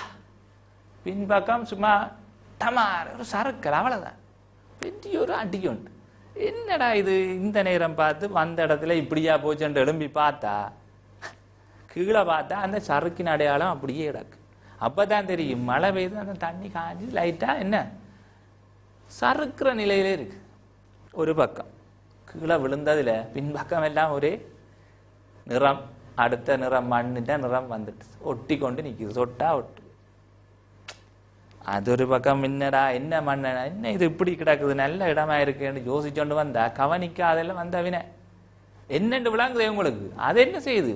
பின்பக்கம் சும்மா டமார் ஒரு சறுக்கல், அவ்வளவுதான். பெரிய ஒரு அடிக்குண்டு. என்னடா இது இந்த நேரம் பார்த்து வந்த இடத்துல இப்படியா போச்சுன்னு எழும்பி பார்த்தா கீழே பார்த்தா அந்த சறுக்கின் அடையாளம் அப்படியே கிடக்கு. அப்பதான் தெரியும் மழை பெய்து அந்த தண்ணி காஞ்சி லைட்டா என்ன சறுக்கிற நிலையிலே இருக்கு. ஒரு பக்கம் கீழே விழுந்ததுல பின்பக்கம் எல்லாம் ஒரே நிறம், அடுத்த நிறம் மண்ணிட்ட நிறம் வந்துட்டு ஒட்டி கொண்டு நிற்குது. சொட்டா ஒட்டு. அது ஒரு பக்கம் என்னடா என்ன மண்ணடா என்ன இது இப்படி கிடக்குது நல்ல இடமா இருக்குன்னு யோசிச்சோண்டு வந்தா கவனிக்காதெல்லாம் வந்தவின என்னென்று விளங்குது உங்களுக்கு அது என்ன செய்யுது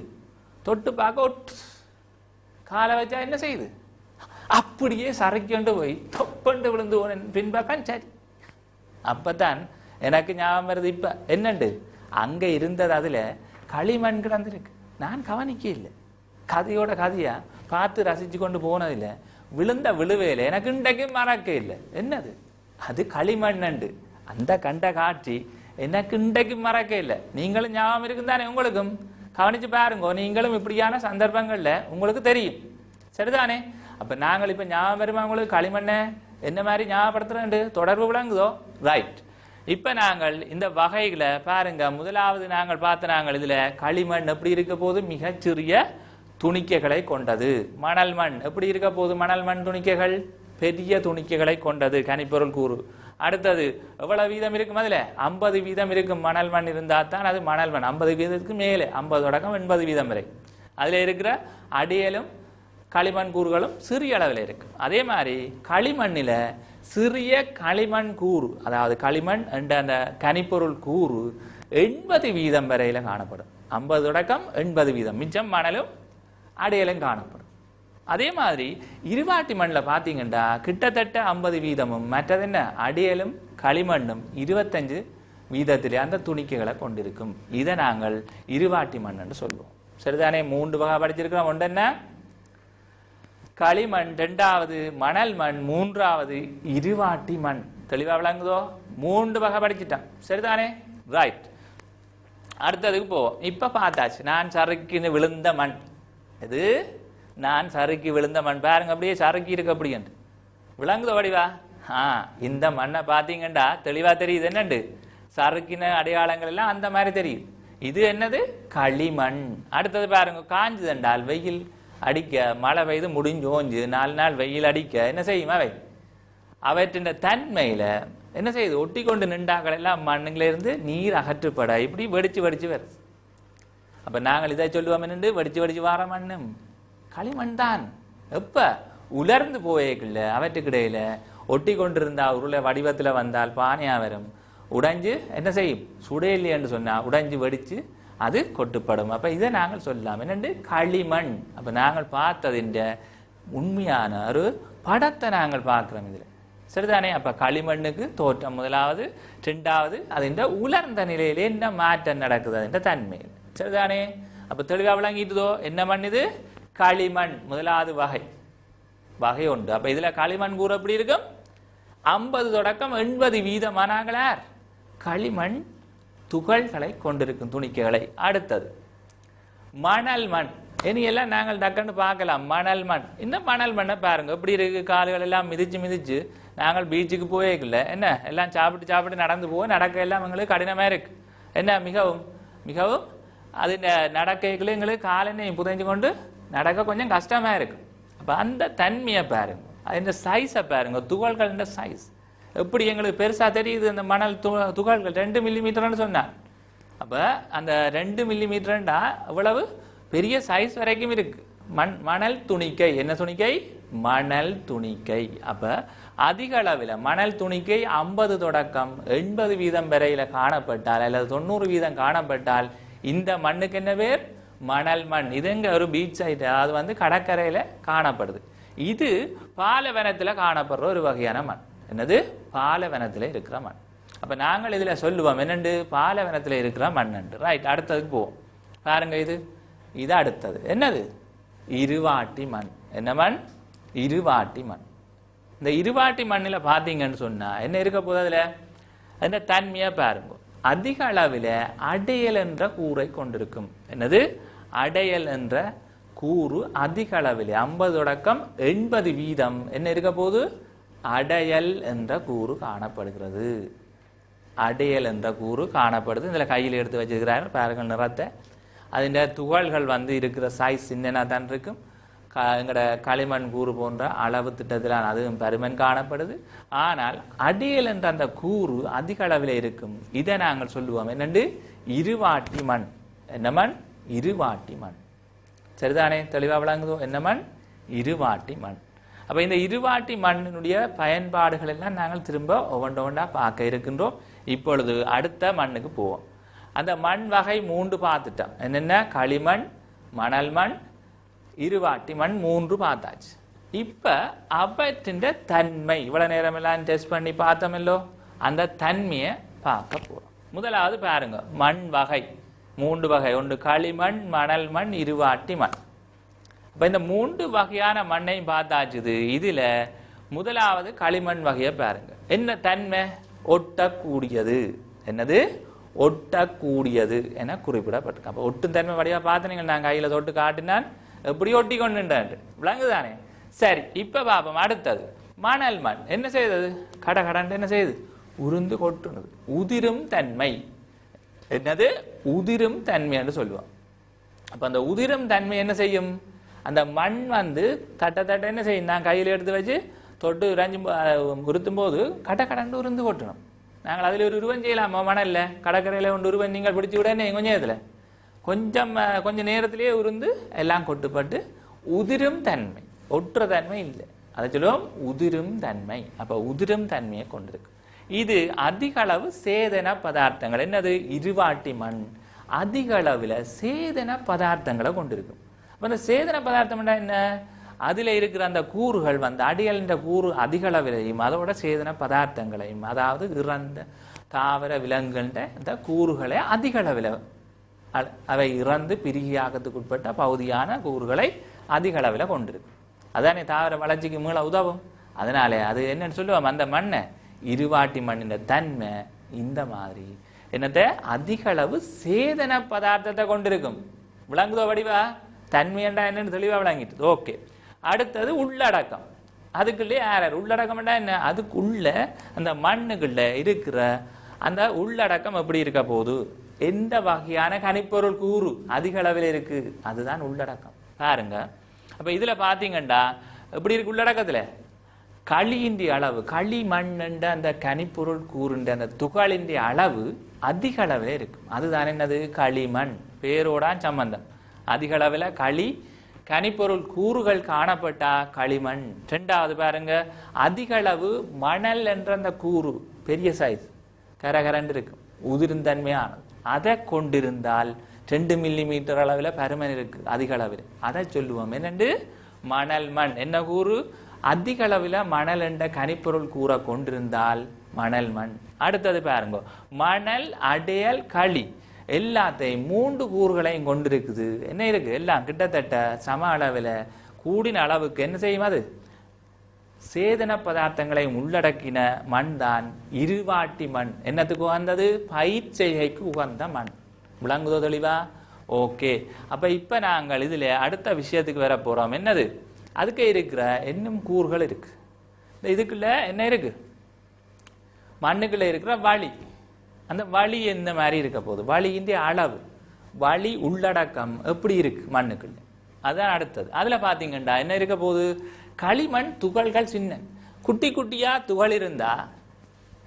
தொட்டு பார்க்க காலை வச்சா என்ன செய்யுது அப்படியே சரைக்கொண்டு போய் தொப்பண்டு விழுந்து பின்பக்கம் சரி அப்பதான் எனக்கு ஞாபகம் வருது இப்ப என்னண்டு அங்க இருந்தது அதுல களிமண் கிடந்திருக்கு நான் கவனிக்க இல்லை கதையோட கதையா பார்த்து ரசிச்சு கொண்டு போனதில்லை விழுந்த விழுவேல எனக்கு இன்றைக்கு மறக்க இல்லை என்னது அது களிமண்ணண்டு அந்த கண்ட காட்சி எனக்கு இன்றைக்கு மறக்க இல்லை நீங்களும் ஞாபகம் இருக்கும் தானே உங்களுக்கும் கவனிச்சு பாருங்க நீங்களும் இப்படியான சந்தர்ப்பங்கள்ல உங்களுக்கு தெரியும் சரிதானே அப்ப நாங்கள் இப்ப ஞாபகம் வருமா உங்களுக்கு களிமண்ணை என்ன மாதிரி ஞாபகப்படுத்துறேன் தொடர்பு விளங்குதோ ரைட் இப்ப நாங்கள் இந்த வகைகளை பாருங்க முதலாவது நாங்கள் பார்த்த நாங்கள் இதுல களிமண் எப்படி இருக்க போது மிகச்சிறிய துணிக்கைகளை கொண்டது மணல் மண் எப்படி இருக்க போது மணல் மண் துணிக்கைகள் பெரிய துணிக்கைகளை கொண்டது கனிப்பொருள் கூறு அடுத்தது எவ்வளவு வீதம் இருக்கும் அதுல 50 வீதம் இருக்கும் மணல் மண் இருந்தா தான் அது மணல் மண் 50 வீதத்துக்கு மேலே 50 தொடக்கம் 80 வீதம் வரை அதுல இருக்கிற அடியலும் களிமண் கூறுகளும் சிறிய அளவில் இருக்கு அதே மாதிரி களிமண்ணில சிறிய களிமண் கூறு அதாவது களிமண் என்ற அந்த கனிப்பொருள் கூறு 80 வீதம் வரையில காணப்படும் 50 தொடக்கம் 80 வீதம் மிச்சம் மணலும் அடையலும் காணப்படும் அதே மாதிரி இருவாட்டி மண்ணில் பார்த்தீங்கன்னா கிட்டத்தட்ட 50 வீதமும் மற்றது என்ன அடையலும் களிமண்ணும் 25 வீதத்திலே அந்த துணிக்கைகளை கொண்டிருக்கும் இதை நாங்கள் இருவாட்டி மண் என்று சொல்லுவோம் சரிதானே 3 வகை படிச்சிருக்கிறோம் ஒன்று என்ன களிமண் இரண்டாவது மணல் மண் மூன்றாவது இருவாட்டி மண் தெளிவா விளங்குதோ 3 வகை படிச்சிட்டோம் சரிதானே ரைட் அடுத்ததுக்கு போவோம் இப்ப பார்த்தாச்சு நான் சறுக்கின்னு விழுந்த மண் இது நான் சறுக்கி விழுந்த மண் பாருங்க அப்படியே சறுக்கி இருக்கு அப்படி என்று விளங்குதோ வடிவா இந்த மண்ணை பார்த்தீங்கண்டா தெளிவா தெரியுது என்னண்டு சறுக்கின அடையாளங்கள் எல்லாம் அந்த மாதிரி தெரியுது இது என்னது களிமண் அடுத்தது பாருங்க காஞ்சுதண்டால் வெயில் அடிக்க மழை பெய்து முடிஞ்சோஞ்சு 4 நாள் வெயில் அடிக்க என்ன செய்யும் அவற்றின் தன்மையில என்ன செய்யுது ஒட்டி கொண்டு நின்றாக்கள் எல்லாம் மண்ணுங்கள இருந்து நீர் அகற்றுப்பட இப்படி வெடிச்சு வெடிச்சு வருது அப்ப நாங்கள் இதை சொல்லுவோம் என்னண்டு வெடிச்சு வெடிச்சு வார மண்ணும் களிமண் தான் எப்ப உலர்ந்து போயேக்குள்ள அவற்றுக்கிடையில ஒட்டி கொண்டிருந்தா உருளை வடிவத்துல வந்தால் பானையா வரும் உடைஞ்சு என்ன செய்யும் சுடையில்லை என்று சொன்னா உடைஞ்சு வெடிச்சு அது கொட்டுப்படும் அப்ப இதை நாங்கள் சொல்லலாம் என்னண்டு களிமண் அப்ப நாங்கள் பார்த்ததின் உண்மையான ஒரு படத்தை நாங்கள் பார்க்கிறோம் இதுல சரிதானே அப்ப களிமண்ணுக்கு தோற்றம் முதலாவது இரண்டாவது அதின் உலர்ந்த நிலையிலே என்ன மாற்றம் நடக்குது அதின் தன்மையில் சரிதானே அப்ப தெளிவா விளங்கிட்டுதோ என்ன மண் இது களிமண் முதலாவது வகை உண்டு அப்ப இதுல களிமண் கூறு எப்படி இருக்கும் 50 தொடக்கம் 80 வீதமானாங்களார் களிமண் துகள்களை கொண்டிருக்கும் துணிக்கைகளை அடுத்தது மணல் மண் இனியெல்லாம் நாங்கள் டக்குன்னு பார்க்கலாம் மணல் மண் இந்த மணல் மண்ணை பாருங்க எப்படி இருக்கு கால்கள் எல்லாம் மிதிச்சு நாங்கள் பீச்சுக்கு போயேக்குள்ள என்ன எல்லாம் சாப்பிட்டு நடந்து போய் நடக்க எல்லாம் எங்களுக்கு கடினமா இருக்கு என்ன மிகவும் மிகவும் அது நடக்கைக்குள்ள எங்களுக்கு காலெண்ணையும் புதைஞ்சு கொண்டு நடக்க கொஞ்சம் கஷ்டமா இருக்கு அப்ப அந்த தன்மையை பாருங்க அந்த சைஸை பாருங்க துகள்கள் சைஸ் எப்படி எங்களுக்கு பெருசா தெரியுது அந்த மணல் துகள்கள் 2 மில்லிமீட்டர்னு சொன்னார் அப்ப அந்த 2 மில்லிமீட்டர்ண்டா அவ்வளவு பெரிய சைஸ் வரைக்கும் இருக்கு மணல் துணிக்கை என்ன துணிக்கை மணல் துணிக்கை அப்ப அதிக அளவில் மணல் துணிக்கை 50 தொடக்கம் 80 வீதம் வரையில காணப்பட்டால் அல்லது 90 வீதம் காணப்பட்டால் இந்த மண்ணுக்கு என்ன பேர் மணல் மண் இது எங்க ஒரு பீச் சைட் அது வந்து கடற்கரையில காணப்படுது இது பாலைவனத்துல காணப்படுற ஒரு வகையான மண் என்னது பாலைவனத்துல இருக்கிற மண் அப்ப நாங்கள் இதுல சொல்லுவோம் என்னண்டு பாலைவனத்துல இருக்கிற மண் ரைட் அடுத்ததுக்கு போவோம் பாருங்க இது அடுத்தது என்னது இருவாட்டி மண் என்ன மண் இருவாட்டி மண் இந்த இருவாட்டி மண்ணில பாத்தீங்கன்னு சொன்னா என்ன இருக்க போகுது அதுல அந்த தன்மையா பாருங்க அதிக அளவில் அடையல் என்ற கூரை கொண்டிருக்கும் என்னது அடையல் என்ற கூறு அதிக அளவில் 50 தொடக்கம் 80 வீதம் என்ன இருக்க போது அடையல் என்ற கூறு காணப்படுகிறது அடையல் என்ற கூறு காணப்படுது இதுல கையில் எடுத்து வச்சிருக்கிறாங்க பாருங்க நிறத்தை அதிண்ட துகள்கள் வந்து இருக்கிற சைஸ் சின்னனா தான் இருக்கும் எங்கட களிமண் கூறு போன்ற அளவு திட்டத்திலான அதுவும் பருமன் காணப்படுது ஆனால் அடியல் என்ற அந்த கூறு அதிக அளவில் இருக்கும் இதை நாங்கள் சொல்லுவோம் என்னண்டு இருவாட்டி மண் என்ன மண் இருவாட்டி மண் சரிதானே தெளிவா விளங்குதோ என்ன மண் இருவாட்டி மண் அப்போ இந்த இருவாட்டி மண்ணினுடைய பயன்பாடுகள் எல்லாம் நாங்கள் திரும்ப ஒவ்வொன்றா பார்க்க இருக்கின்றோம். இப்பொழுது அடுத்த மண்ணுக்கு போவோம். அந்த மண் வகை 3 பார்த்துட்டோம். என்னென்ன? களிமண், மணல் மண், இருவாட்டி மண் 3 பார்த்தாச்சு. இப்போ அவற்றின் தன்மை இவ்வளவு நேரம் எல்லாம் டெஸ்ட் பண்ணி பார்த்தோமல்லோ, அந்த தன்மையை பார்க்க போறோம். முதலாவது பாருங்க, மண் வகை 3 வகை. ஒன்று களிமண், மணல் மண், இருவாட்டி மண். இப்போ இந்த 3 வகையான மண்ணையும் பார்த்தாச்சுது. இதுல முதலாவது களிமண் வகையை பாருங்க. என்ன தன்மை? ஒட்டக்கூடியது. என்னது? ஒட்டக்கூடியது என குறிப்பிடப்பட்டிருக்கு. அப்போ ஒட்டும் தன்மை வடிவா பார்த்தீங்க, நான் கையில தொட்டு காட்டினான் எப்படி ஒட்டி கொண்டுட்டான், விளங்குதானே? சரி, இப்ப பாப்போம். அடுத்தது மணல் மண். என்ன செய்தது? கடகடன்னு என்ன செய்யுது? உருந்து கொட்டுனது. உதிரும் தன்மை. என்னது? உதிரும் தன்மை என்று சொல்லுவோம். அப்ப அந்த உதிரும் தன்மை என்ன செய்யும்? அந்த மண் வந்து தட்ட என்ன செய்யும்? நான் கையில் எடுத்து வச்சு தொட்டு உருத்தும் போது கடகடன்னு உருந்து கொட்டணும். நாங்கள் அதில் ஒரு உருவம் செய்யலாமா? மணல்ல கடற்கரையில் ஒன்று உருவம் நீங்கள் பிடிச்சி விட கொஞ்சம் இதில் கொஞ்சம் நேரத்திலேயே உருந்து எல்லாம் கொட்டுப்பட்டு உதிரும் தன்மை. ஒட்டுற தன்மை இல்லை, அதை சொல்லுவோம் உதிரும் தன்மை. அப்ப உதிரும் தன்மையை கொண்டிருக்கு. இது அதிக அளவு சேதன பதார்த்தங்கள். என்னது? இருவாட்டி மண் அதிக அளவில் சேதன பதார்த்தங்களை கொண்டிருக்கும். அப்ப அந்த சேதன பதார்த்தம் என்ன? அதுல இருக்கிற அந்த கூறுகள் வந்து அடியல்ன்ற கூறு அதிக அளவிலையும் அதோட சேதன பதார்த்தங்களையும், அதாவது இறந்த தாவர விலங்குகின்ற இந்த கூறுகளை அதிக அளவில், அவை இறந்து பிரியாகத்துக்கு உட்பட்ட பகுதியான கூறுகளை அதிக அளவில் கொண்டிருக்கு. அதானே தாவர வளர்ச்சிக்கு மீள உதவும். அதனால அது என்னன்னு சொல்லுவோம், அந்த மண்ணை இருவாட்டி மண்ணின் தன்மை இந்த மாதிரி என்னத்தை அதிக அளவு சேதன பதார்த்தத்தை கொண்டிருக்கும். விளங்குதோ வடிவா? தன்மையண்டா என்னன்னு தெளிவா விளங்கிட்டு. ஓகே, அடுத்தது உள்ளடக்கம். அதுக்குள்ளே யார் உள்ளடக்கம்டா என்ன? அதுக்குள்ள அந்த மண்ணுக்குள்ள இருக்கிற அந்த உள்ளடக்கம் எப்படி இருக்க போகுது? எந்த வகையான கனிப்பொருள் கூறு அதிக அளவில் இருக்கு, அதுதான் உள்ளடக்கம். பாருங்க, அப்ப இதுல பாத்தீங்கன்னா எப்படி இருக்கு உள்ளடக்கத்துல? களியின் அளவு, களிமண் அந்த கனிப்பொருள் கூறுன்ற அந்த துகளின் அளவு அதிக அளவில் இருக்கும். அதுதான் என்னது? களிமண். பேரோடான் சம்பந்தம். அதிக அளவில் கனிப்பொருள் கூறுகள் காணப்பட்டா களிமண். 2வது பாருங்க, அதிக அளவு மணல் என்ற அந்த கூறு பெரிய சைஸ் கரகரண்டு இருக்கும், உதிர்ந்தன்மையானது. அதை கொண்டிருந்தால் 2 மில்லிமீட்டர் அளவில் பருமன் இருக்கு அதிக அளவில், அதை சொல்லுவோம் என்னண்டு? மணல் மண். என்ன கூறு? அதிக அளவில் மணல் என்ற கனிப்பொருள் கூற கொண்டிருந்தால் மணல் மண். அடுத்தது பாருங்க, மணல், அடையல், களி எல்லாத்தையும் 3 கூறுகளையும் கொண்டிருக்குது. என்ன இருக்கு? எல்லாம் கிட்டத்தட்ட சம அளவில் கூடின அளவுக்கு என்ன செய்யும்? அது சேதன பதார்த்தங்களை உள்ளடக்கின மண் தான் இருவாட்டி மண். என்னத்துக்கு உகந்தது? பயிர் செய்கைக்கு உகந்த மண். விளங்குதோ தெளிவா? ஓகே, அப்ப இப்ப நாங்கள் இதுல அடுத்த விஷயத்துக்கு வர போறோம். என்னது? அதுக்கு இருக்கிற இன்னும் கூறுகள் இருக்கு. இதுக்குள்ள என்ன இருக்கு? மண்ணுக்குள்ள இருக்கிற வழி. அந்த வழி எந்த மாதிரி இருக்க போகுது? வழியின் அளவு, வழி உள்ளடக்கம் எப்படி இருக்கு மண்ணுக்குள்ள, அதான் அடுத்தது. அதுல பாத்தீங்கன்னா என்ன இருக்க போகுது? களிமண் துகள்கள் சின்ன குட்டி குட்டியா துகள் இருந்தா,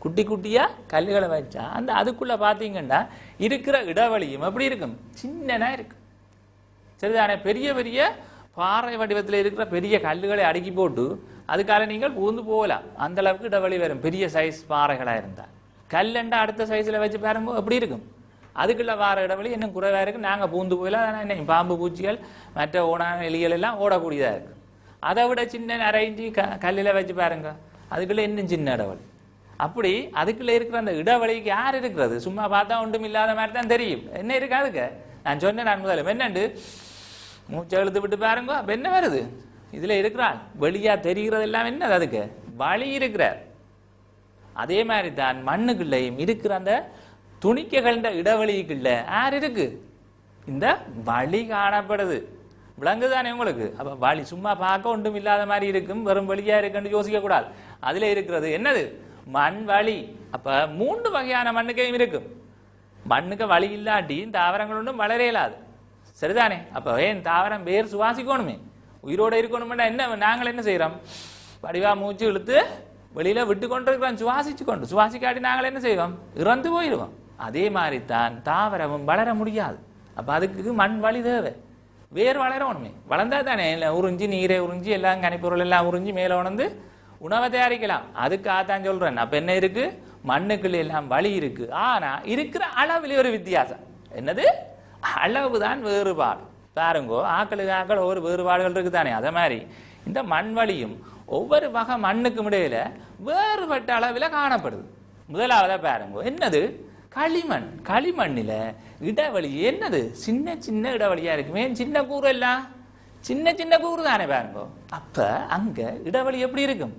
குட்டி குட்டியா கல்லுகளை வச்சா அந்த அதுக்குள்ள பாத்தீங்கன்னா இருக்கிற இடைவெளியும் எப்படி இருக்கும்? சின்னனா இருக்கு. சரிதானே? பெரிய பெரிய பாறை வடிவத்தில் இருக்கிற பெரிய கல்லுகளை அடுக்கி போட்டு அதுக்காக நீங்கள் பூந்து போகலாம். அந்த அளவுக்கு இடைவெளி வரும் பெரிய சைஸ் பாறைகளா இருந்தா. கல்லண்டா அடுத்த சைஸ்ல வச்சு பாருங்க எப்படி இருக்கும்? அதுக்குள்ள வார இடைவெளி இன்னும் குறைவா இருக்கு. நாங்க பூந்து போயிலாம் பாம்பு, பூச்சிகள், மற்ற ஓனான எலிகள் எல்லாம் ஓடக்கூடியதா இருக்கு. அதை விட சின்ன அரைஞ்சி கல்லில் வச்சு பாருங்க, அதுக்குள்ள இன்னும் சின்ன இடைவெளி. அப்படி அதுக்குள்ள இருக்கிற அந்த இடைவெளிக்கு யார் இருக்கிறது? சும்மா பார்த்தா ஒன்றும் இல்லாத மாதிரி தான் தெரியும். என்ன இருக்கு அதுக்கு? நான் சொன்னேன் நான் முதல்ல என்னண்டு, மூச்சை எழுத்து விட்டு பாருங்க, அப்ப என்ன வருது? இதுல இருக்கிறான் வெளியா தெரிகிறது எல்லாம் என்னது? அதுக்கு வழி இருக்கிறார். அதே மாதிரி தான் மண்ணுக்குள்ளையும் இருக்கிற அந்த துணிக்கைகள் இடைவெளிக்குள்ள யார் இருக்கு? இந்த வழி காணப்படுது. விளங்குதானே உங்களுக்கு? அப்ப வழி சும்மா பார்க்க ஒன்றும் இல்லாத மாதிரி இருக்கும், வெறும் வழியா இருக்குன்னு யோசிக்க கூடாது. அதுல இருக்கிறது என்னது? மண் வழி. அப்ப 3 வகையான மண்ணுக்கையும் இருக்கும். மண்ணுக்கு வழி இல்லாட்டி தாவரங்கள் ஒன்றும் வளர இயலாது. சரிதானே? அப்ப ஏன் தாவரம் வேர் சுவாசிக்கணுமே, உயிரோட இருக்கணும்னா என்ன நாங்கள் என்ன செய்யறோம்? வடிவா மூச்சு இழுத்து வெளியில விட்டு கொண்டிருக்கிறோம், சுவாசிச்சு கொண்டு. சுவாசிக்காட்டி நாங்கள் என்ன செய்வோம்? இறந்து போயிடுவோம். அதே மாதிரி தான் தாவரமும் வளர முடியாது. அப்ப அதுக்கு மண் வழி தேவை. வேர் வளரணுமே, வளர்ந்தா தானே உறிஞ்சி நீரை உறிஞ்சி எல்லாம் கனிப்பொருள் எல்லாம் உறிஞ்சி மேலே உணர்ந்து உணவை தயாரிக்கலாம். அதுக்காகத்தான் சொல்றேன். அப்ப என்ன இருக்கு, மண்ணுக்குள்ள எல்லாம் வழி இருக்கு. ஆனா இருக்கிற அளவிலே ஒரு வித்தியாசம். என்னது, அளவு தான் வேறுபாடு. பாருங்கோ, ஆக்களுக்கு ஆக்கள் ஒவ்வொரு வேறுபாடுகள் இருக்கு தானே. அதே மாதிரி இந்த மண் வழியும் ஒவ்வொரு வகை மண்ணுக்கும் இடையில வேறுபட்ட அளவில் காணப்படுது. முதலாவதா பாருங்க, என்னது களிமண். களிமண்ணில இடைவெளி என்னது, சின்ன சின்ன இடைவெளியா இருக்குமே. சின்ன கூறு எல்லாம் சின்ன சின்ன கூறு தானே பாருங்க. அப்ப அங்க இடைவெளி எப்படி இருக்கும்,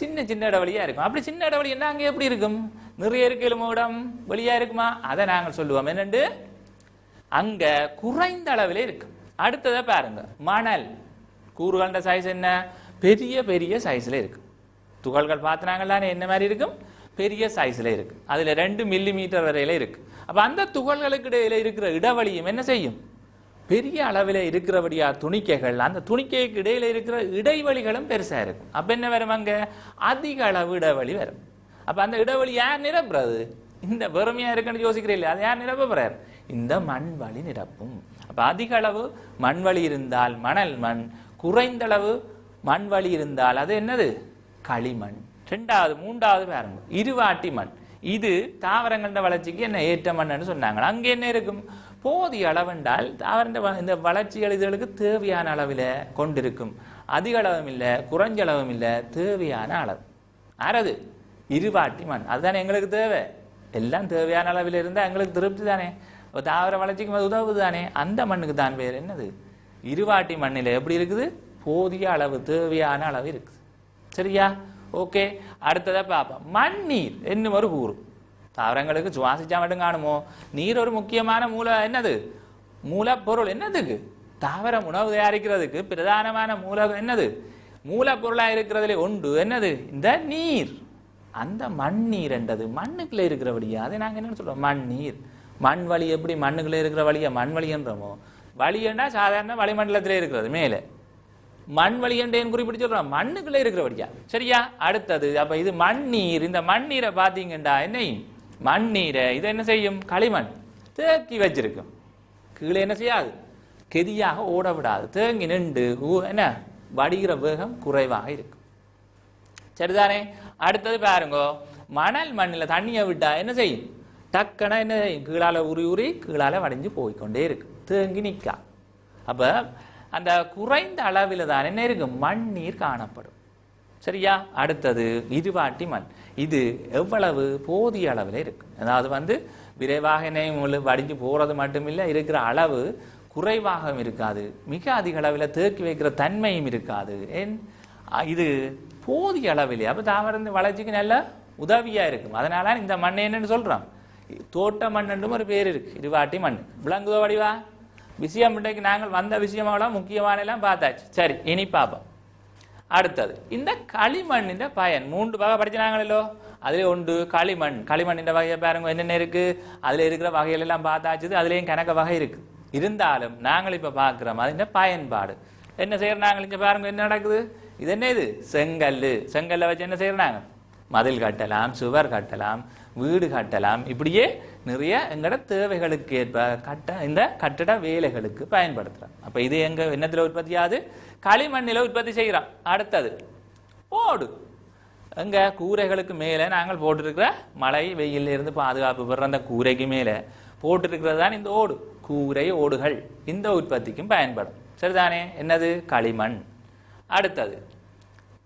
சின்ன சின்ன இடைவெளியா இருக்கும். அப்படி சின்ன இடைவெளி என்ன அங்க எப்படி இருக்கும், நிறைய இருக்கலும் இடம் வெளியா இருக்குமா? அதை நாங்கள் சொல்லுவோம் என்னண்டு, அங்க குறைந்த அளவில் இருக்கும். அடுத்ததை பாருங்க, மணல் கூறுகள சைஸ் என்ன, பெரிய பெரிய சைஸ்ல இருக்கு. துகள்கள் பார்த்தினாங்களானே என்ன மாதிரி இருக்கும், பெரிய சைஸ்ல இருக்கு. அதுல 2 மில்லிமீட்டர் வரையில இருக்கு. அப்ப அந்த துகள்களுக்கு இடையில இருக்கிற இடைவெளியும் என்ன செய்யும், பெரிய அளவில் இருக்கிறபடியா துணிக்கைகள், அந்த துணிக்கைக்கு இடையில இருக்கிற இடைவெளிகளும் பெருசா இருக்கும். அப்ப என்ன வரும், அங்க அதிக அளவு இடைவெளி வரும். அப்ப அந்த இடைவெளி யார் நிரப்புறது, இந்த வெறுமையா இருக்குன்னு யோசிக்கிறீங்களா, அது யார் நிரப்ப போறார், இந்த மண் வழி நிரப்பும். அப்ப அதிக அளவு மண் வழி இருந்தால் மணல் மண், குறைந்த அளவு மண் வழி இருந்தால் அது என்னது, களிமண். ரெண்டாவது மூன்றாவது பாருங்க, இருவாட்டி மண். இது தாவரங்கள வளர்ச்சிக்கு என்ன ஏற்ற மண்ணுன்னு சொன்னாங்க. அங்க என்ன இருக்கும், போதிய அளவென்றால் தாவர இந்த வளர்ச்சி இதுகளுக்கு தேவையான அளவில் கொண்டிருக்கும். அதிக அளவும் இல்லை, குறைஞ்ச அளவும் இல்லை, தேவையான அளவு. ஆறது இருவாட்டி மண். அதுதானே எங்களுக்கு தேவை. எல்லாம் தேவையான அளவில் இருந்தால் எங்களுக்கு திருப்தி தானே, தாவர வளர்ச்சிக்கு உதவுது தானே. அந்த மண்ணுக்கு தான் பேர் என்னது, இருவாட்டி மண்ணில் எப்படி இருக்குது, போதிய அளவு தேவையான அளவு இருக்குது. சரியா, ஓகே. அடுத்ததை பார்ப்போம், மண் நீர் என்னும் ஒரு கூறு. தாவரங்களுக்கு சுவாசிச்சா மட்டும் காணுமோ, நீர் ஒரு முக்கியமான என்னது மூலப்பொருள். என்னதுக்கு, தாவரம் உணவு தயாரிக்கிறதுக்கு பிரதானமான என்னது மூலப்பொருளா இருக்கிறதுல ஒன்று என்னது, இந்த நீர். அந்த மண் நீர் என்றது மண்ணுக்குள்ள இருக்கிற வழியா, அதை நாங்க என்ன சொல்றோம், மண் நீர். மண் வழி எப்படி மண்ணுக்குள்ள இருக்கிற வழியா மண் வழி என்றமோ, வழி என்றா சாதாரண வளிமண்டலத்திலே இருக்கிறது மேலே. மண் வழி என்று குறிப்பிட்டு சொல்றோம், மண்ணுக்குள்ள இருக்கிற வழியா. சரியா, அடுத்தது அப்ப இது மண் நீர். இந்த மண் நீரை பாத்தீங்கன்னா என்னையும், மண் நீரை இது என்ன செய்யும், களிமண் தேக்கி வச்சிருக்கும். கீழே என்ன செய்யாது, கெதியாக ஓட விடாது, தேங்கி நின்று என்ன வடிகிற வேகம் குறைவாக இருக்கும். சரிதானே. அடுத்தது பாருங்க, மணல் மண்ணில் தண்ணியை விட்டா என்ன செய்யும், டக்குனா என்ன செய்யும், கீழால உரி உரி கீழால வடிஞ்சு போய்கொண்டே இருக்கு, தேங்கி நிற்கா. அப்ப அந்த குறைந்த அளவில் தான் என்ன இருக்கும், மண் நீர் காணப்படும். சரியா. அடுத்தது இருவாட்டி மண். இது எவ்வளவு, போதிய அளவில் இருக்கு. அதாவது விரைவாக என்ன வடிஞ்சு போறது மட்டுமில்லை, இருக்கிற அளவு குறைவாகவும் இருக்காது, மிக அதிக அளவில் தேக்கி வைக்கிற தன்மையும் இருக்காது. ஏன், இது போதிய அளவிலே. அப்ப தாவர வளர்ச்சிக்கு நல்ல உதவியா இருக்கும். அதனால இந்த மண் என்னன்னு சொல்றோம், தோட்ட மண் ஒரு பேர் இருக்கு, இருவாட்டி மண். விளங்குதோ வடிவா? விஷயம் இன்றைக்கு நாங்கள் வந்த விஷயமாவள முக்கியமான எல்லாம் பார்த்தாச்சு. சரி, இனி பார்ப்போம். அடுத்தது இந்த களிமண்ணின் பயன். 3 வகை படிச்சாங்களோ, அதுல ஒன்று களிமண். களிமண்ணின் வகையை பாருங்க என்னென்ன இருக்கு, அதுல இருக்கிற வகைகள் எல்லாம் பார்த்தாச்சு. அதுலயும் கணக்க வகை இருக்கு. இருந்தாலும் நாங்கள் இப்ப பார்க்கிறோம் அதன் பயன்பாடு என்ன செய்யறோம். நாங்கள் இங்க பாருங்க என்ன நடக்குது, இது என்ன, இது செங்கல். செங்கல்ல வச்சு என்ன செய்யறாங்க, மதில் கட்டலாம், சுவர் கட்டலாம், வீடு கட்டலாம். இப்படியே நிறைய எங்கட தேவைகளுக்கு ஏற்ப இந்த கட்டட வேலைகளுக்கு பயன்படுத்துறோம். அப்ப இது எங்க என்னத்துல உற்பத்தி ஆகுது, களிமண்ணில உற்பத்தி செய்கிறோம். அடுத்தது ஓடு. எங்க கூரைகளுக்கு மேல நாங்கள் போட்டிருக்கிற மழை வெயில இருந்து பாதுகாப்பு பெற அந்த கூரைக்கு மேல போட்டிருக்கிறது தான் இந்த ஓடு. கூரை ஓடுகள் இந்த உற்பத்திக்கும் பயன்படும். சரிதானே, என்னது களிமண். அடுத்தது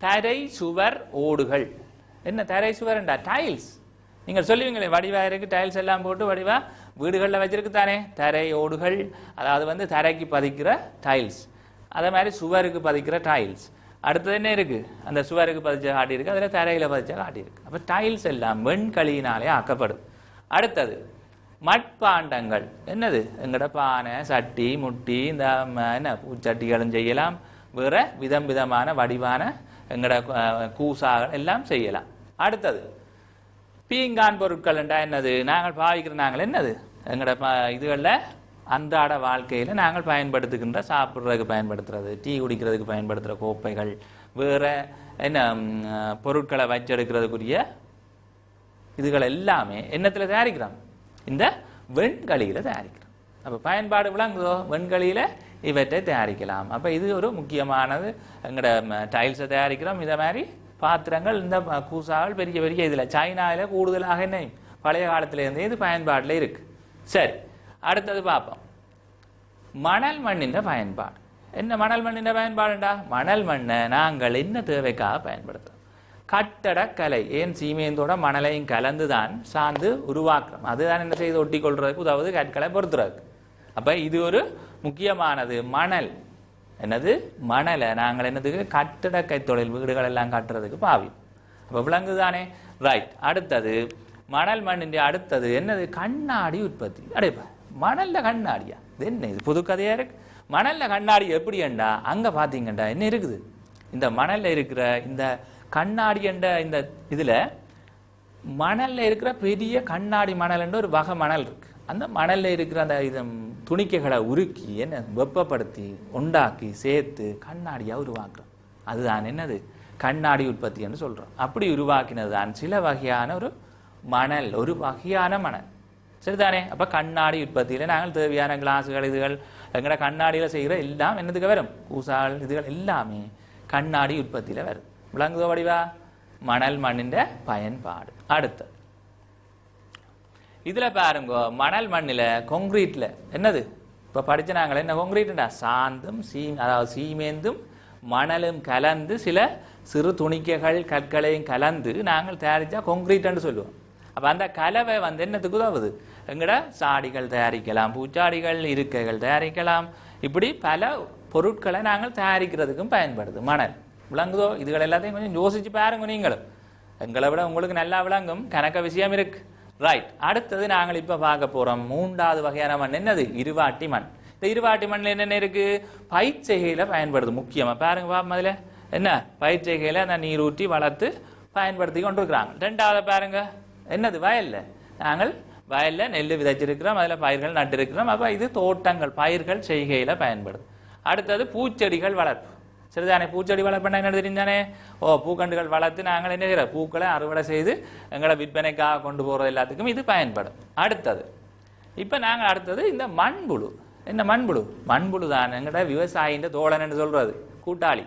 தரை சுவர் ஓடுகள். என்ன தரை சுவர் என்றா, டைல்ஸ். நீங்கள் சொல்லுவீங்களே வடிவா இருக்கு, டைல்ஸ் எல்லாம் போட்டு வடிவா வீடுகளில் வச்சிருக்கு தானே, தரை ஓடுகள். அதாவது தரைக்கு பதிக்கிற டைல்ஸ், அதே மாதிரி சுவருக்கு பதிக்கிற டைல்ஸ். அடுத்தது என்ன இருக்கு, அந்த சுவருக்கு பதிச்ச காட்டி இருக்கு, அதில் தரையில பதிச்ச காட்டி இருக்கு. அப்ப டைல்ஸ் எல்லாம் வெண்களியினாலே ஆக்கப்படுது. அடுத்தது மட்பாண்டங்கள். என்னது, எங்கட பானை, சட்டி, முட்டி, இந்த என்ன பூச்சட்டிகளும் செய்யலாம், வேற விதம் விதமான வடிவான எங்கட கூசாக எல்லாம் செய்யலாம். அடுத்தது பீங்கான் பொருட்கள் என்றா என்னது, நாங்கள் பாவிக்கிற நாங்கள் என்னது, எங்கட இதுகளில் அன்றாட வாழ்க்கையில நாங்கள் பயன்படுத்துகின்ற, சாப்பிட்றதுக்கு பயன்படுத்துறது, டீ குடிக்கிறதுக்கு பயன்படுத்துகிற கோப்பைகள், வேற என்ன பொருட்களை வச்செடுக்கிறதுக்குரிய இதுகள் எல்லாமே என்னத்துல தயாரிக்கிறோம், இந்த வெண்களியில தயாரிக்கிறோம். அப்போ பயன்பாடு விளங்குதோ, வெண்களியில் இவற்றை தயாரிக்கலாம். அப்போ இது ஒரு முக்கியமானது. எங்களோட டைல்ஸை தயாரிக்கிறோம், இதை மாதிரி பாத்திரங்கள், இந்த கூசாக்கள் பெரிய பெரிய இதில் சைனாவில் கூடுதலாக என்ன பழைய காலத்திலேருந்து இது பயன்பாட்டில் இருக்கு. சரி, அடுத்தது பார்ப்போம். மணல் மண்ணின் பயன்பாடு என்ன? மணல் மண்ணின் பயன்பாடுண்டா, மணல் மண்ணை நாங்கள் என்ன தேவைக்காக பயன்படுத்துகிறோம்? கட்டடக்கலை, ஏன் சீமேந்தோட மணலையும் கலந்து தான் சார்ந்து உருவாக்குறோம். அதுதான் என்ன செய்து ஒட்டி கொள்றதுக்கு உதவுது, கற்களை பொறுத்துறதுக்கு. அப்போ இது ஒரு முக்கியமானது. மணல் என்னது? மணலை நாங்கள் என்னதுக்கு? கட்டடக்கை தொழில், வீடுகள் எல்லாம் கட்டுறதுக்கு பாவியும். அப்போ விலங்கு தானே, ரைட். அடுத்தது மணல் மண்ணின் அடுத்தது என்னது? கண்ணாடி உற்பத்தி. அடைப்பா, மணல்ல கண்ணாடியா? இது என்ன இது புது கதையா இருக்கு? மணல்ல கண்ணாடி எப்படி என்றா, அங்க பாத்தீங்கண்டா என்ன இருக்குது? இந்த மணல்ல இருக்கிற இந்த கண்ணாடி என்ற இந்த இதுல மணல்ல இருக்கிற பெரிய கண்ணாடி மணல் என்ற ஒரு வகை மணல் இருக்கு. அந்த மணல்ல இருக்கிற அந்த இது துணிக்கைகளை உருக்கி என்ன வெப்பப்படுத்தி உண்டாக்கி சேர்த்து கண்ணாடியா உருவாக்குறோம். அதுதான் என்னது? கண்ணாடி உற்பத்தி என்று சொல்றோம். அப்படி உருவாக்கினது தான் சில வகையான ஒரு மணல், ஒரு வகையான மணல். சரிதானே? அப்ப கண்ணாடி உற்பத்தியில நாங்கள் தேவையான கிளாஸுகள் இதுகள் எங்கட கண்ணாடியில செய்கிற எல்லாம் என்னதுக்கு வரும்? கூசால் இதுகள் எல்லாமே கண்ணாடி உற்பத்தியில வரும். விளங்குதோ வடிவா? மணல் மண்ணின் பயன்பாடு. அடுத்தது இதுல பாருங்க, மணல் மண்ணில கொங்கிரீட்ல என்னது இப்ப படிச்ச நாங்கள் என்ன கொங்கிரீட்டா? சாந்தும் அதாவது சீமேந்தும் மணலும் கலந்து சில சிறு துணிக்கைகள் கற்களையும் கலந்து நாங்கள் தயாரிச்சா கொங்கிரீட்னு சொல்லுவோம். அப்போ அந்த கலவை என்னத்துக்கு உதவுது? எங்கட சாடிகள் தயாரிக்கலாம், பூச்சாடிகள், இருக்கைகள் தயாரிக்கலாம். இப்படி பல பொருட்களை நாங்கள் தயாரிக்கிறதுக்கும் பயன்படுது மணல். விளங்குதோ? இதுகள் எல்லாத்தையும் கொஞ்சம் யோசிச்சு பாருங்க நீங்களும். எங்களை விட உங்களுக்கு நல்லா விளங்கும், கணக்க விஷயம் இருக்கு. ரைட். அடுத்தது நாங்கள் இப்ப பார்க்க போறோம் மூன்றாவது வகையான மண். என்னது? இருவாட்டி மண். இந்த இருவாட்டி மண்ணில் என்னென்ன இருக்கு? பயிற்சிகையில பயன்படுது. முக்கியமா பாருங்க பாப்போம். அதுல என்ன? பயிற்சிகையில அந்த நீர் ஊற்றி வளர்த்து பயன்படுத்தி கொண்டிருக்கிறாங்க. ரெண்டாவது பாருங்க, என்னது? வயல்ல நாங்கள் வயல்ல நெல் விதைச்சிருக்கிறோம், அதுல பயிர்கள் நட்டிருக்கிறோம். அப்ப இது தோட்டங்கள், பயிர்கள் செய்கையில பயன்படுது. அடுத்தது பூச்செடிகள் வளர்ப்பு. சரிதானே? பூச்செடி வளர்ப்புனா என்ன தெரியுதானே? பூக்கண்டுகள் வளர்த்து நாங்கள் என்ன செய்யறோம்? பூக்களை அறுவடை செய்து எங்களை விற்பனைக்காக கொண்டு போறது எல்லாத்துக்கும் இது பயன்படும். அடுத்தது இப்ப நாங்கள் அடுத்தது இந்த மண்புழு. என்ன மண்புழு? மண்புழு தான் எங்கட விவசாயின்ற தோழன் என்று சொல்றது, கூட்டாளி.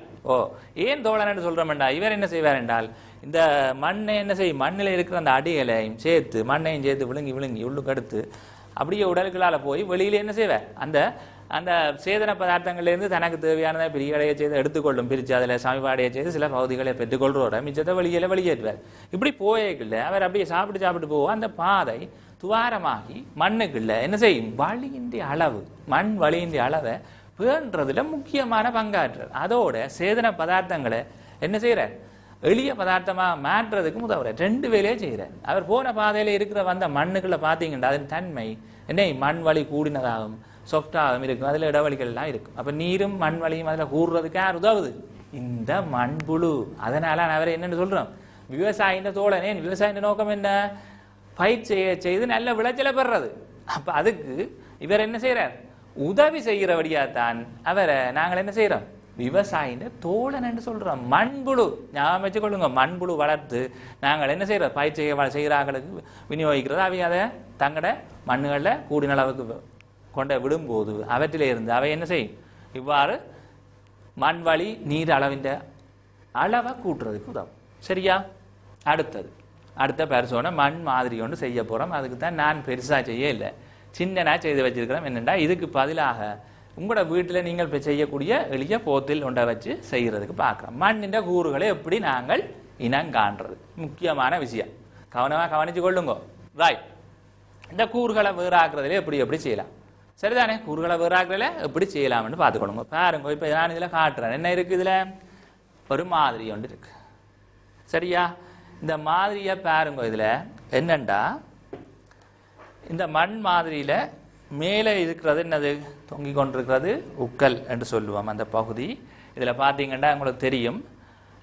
ஏன் தோழன் என்று சொல்றோம்டா, இவர் என்ன செய்வார் என்றால் இந்த மண்ணை என்ன செய்யும்? மண்ணில் இருக்கிற அந்த அடிகளையும் சேர்த்து மண்ணையும் சேர்த்து விழுங்கி விழுங்கி உள்ளுக்கு எடுத்து அப்படியே உடல்களால் போய் வெளியில என்ன செய்வார்? அந்த அந்த சேதன பதார்த்தங்கள்லேருந்து தனக்கு தேவையானதை பெரிய அடைய செய்து எடுத்துக்கொள்ளும், பிரித்து அதில் சமபாடையை செய்து சில பகுதிகளை பெற்றுக்கொள்றோட மிச்சத்தை வெளியேற்றுவார். இப்படி போயக்குள்ள அவர் அப்படியே சாப்பிட்டு போவோம். அந்த பாதை துவாரமாகி மண்ணுக்குள்ள என்ன செய்யும்? வழியின்றி அளவு, மண் வழியின்றி அளவை பேன்றதுல முக்கியமான பங்காற்றார். அதோட சேதன பதார்த்தங்களை என்ன செய்யறார்? எளிய பதார்த்தமாக மாற்றுறதுக்கு உதவுறார். ரெண்டு வேலையே செய்கிறார். அவர் போன பாதையில இருக்கிற வந்த மண்ணுக்குள்ள பார்த்தீங்கன்னா அதன் தன்மை என்ன? மண் வழி கூடினதாகும், சொஃப்டாகவும் இருக்கும், அதில் இடவழிகள் எல்லாம் இருக்கும். அப்போ நீரும் மண் வழியும் அதில் கூடுறதுக்கு யார் உதவுது? இந்த மண்புழு. அதனால அவரை என்னென்னு சொல்றோம்? விவசாயின்ற தோழனே. விவசாயின்ற நோக்கம் என்ன? பயிர் செய்து நல்ல விளைச்சலை பெறுறது. அப்போ அதுக்கு இவர் என்ன செய்யறார்? உதவி செய்கிறபடியாத்தான் அவரை நாங்கள் என்ன செய்யறோம்? விவசாயின்ற தோழன் என்று சொல்றோம். மண்புழு ஞாபகம் வச்சு கொள்ளுங்க. மண்புழு வளர்த்து நாங்கள் என்ன செய்யறோம்? பயிர் செய்கிறார்களுக்கு விநியோகிக்கிறது. அவை அதை தங்கட மண்ணுகளில் கூடின அளவுக்கு கொண்ட விடும்போது அவற்றிலே இருந்து அவை என்ன செய்யும்? இவ்வாறு மண் வழி நீர் அளவின் அளவை கூட்டுறதுக்கு உதவும். சரியா? அடுத்த பெருசோன மண் மாதிரி ஒன்று செய்ய போறோம். அதுக்கு தான் நான் பெருசா செய்ய இல்லை, சின்னனா செய்து வச்சிருக்கிறோம். என்னென்னா இதுக்கு பதிலாக உங்களோட வீட்டில் நீங்கள் இப்போ செய்யக்கூடிய எளிய போத்தில் ஒன்றை வச்சு செய்கிறதுக்கு பார்க்குறோம். மண்ணின் கூறுகளை எப்படி நாங்கள் இனங்காண்றது முக்கியமான விஷயம். கவனமாக கவனிச்சு கொள்ளுங்க. ரைட். இந்த கூறுகளை வேறாக்குறதுல எப்படி செய்யலாம்? சரிதானே? கூறுகளை வேறாக்குறதுல எப்படி செய்யலாம்னு பார்த்துக்கொள்ளுங்க. பாருங்க, இப்போ நான் இதில் காட்டுறேன். என்ன இருக்கு? இதில் ஒரு மாதிரி ஒன்று இருக்கு. சரியா? இந்த மாதிரியை பாருங்க. இதில் என்னண்டா, இந்த மண் மாதிரியில் மேலே இருக்கிறது என்னது? தொங்கிக் கொண்டிருக்கிறது உக்கல் என்று சொல்லுவோம் அந்த பகுதி. இதில் பார்த்தீங்கன்னா உங்களுக்கு தெரியும்,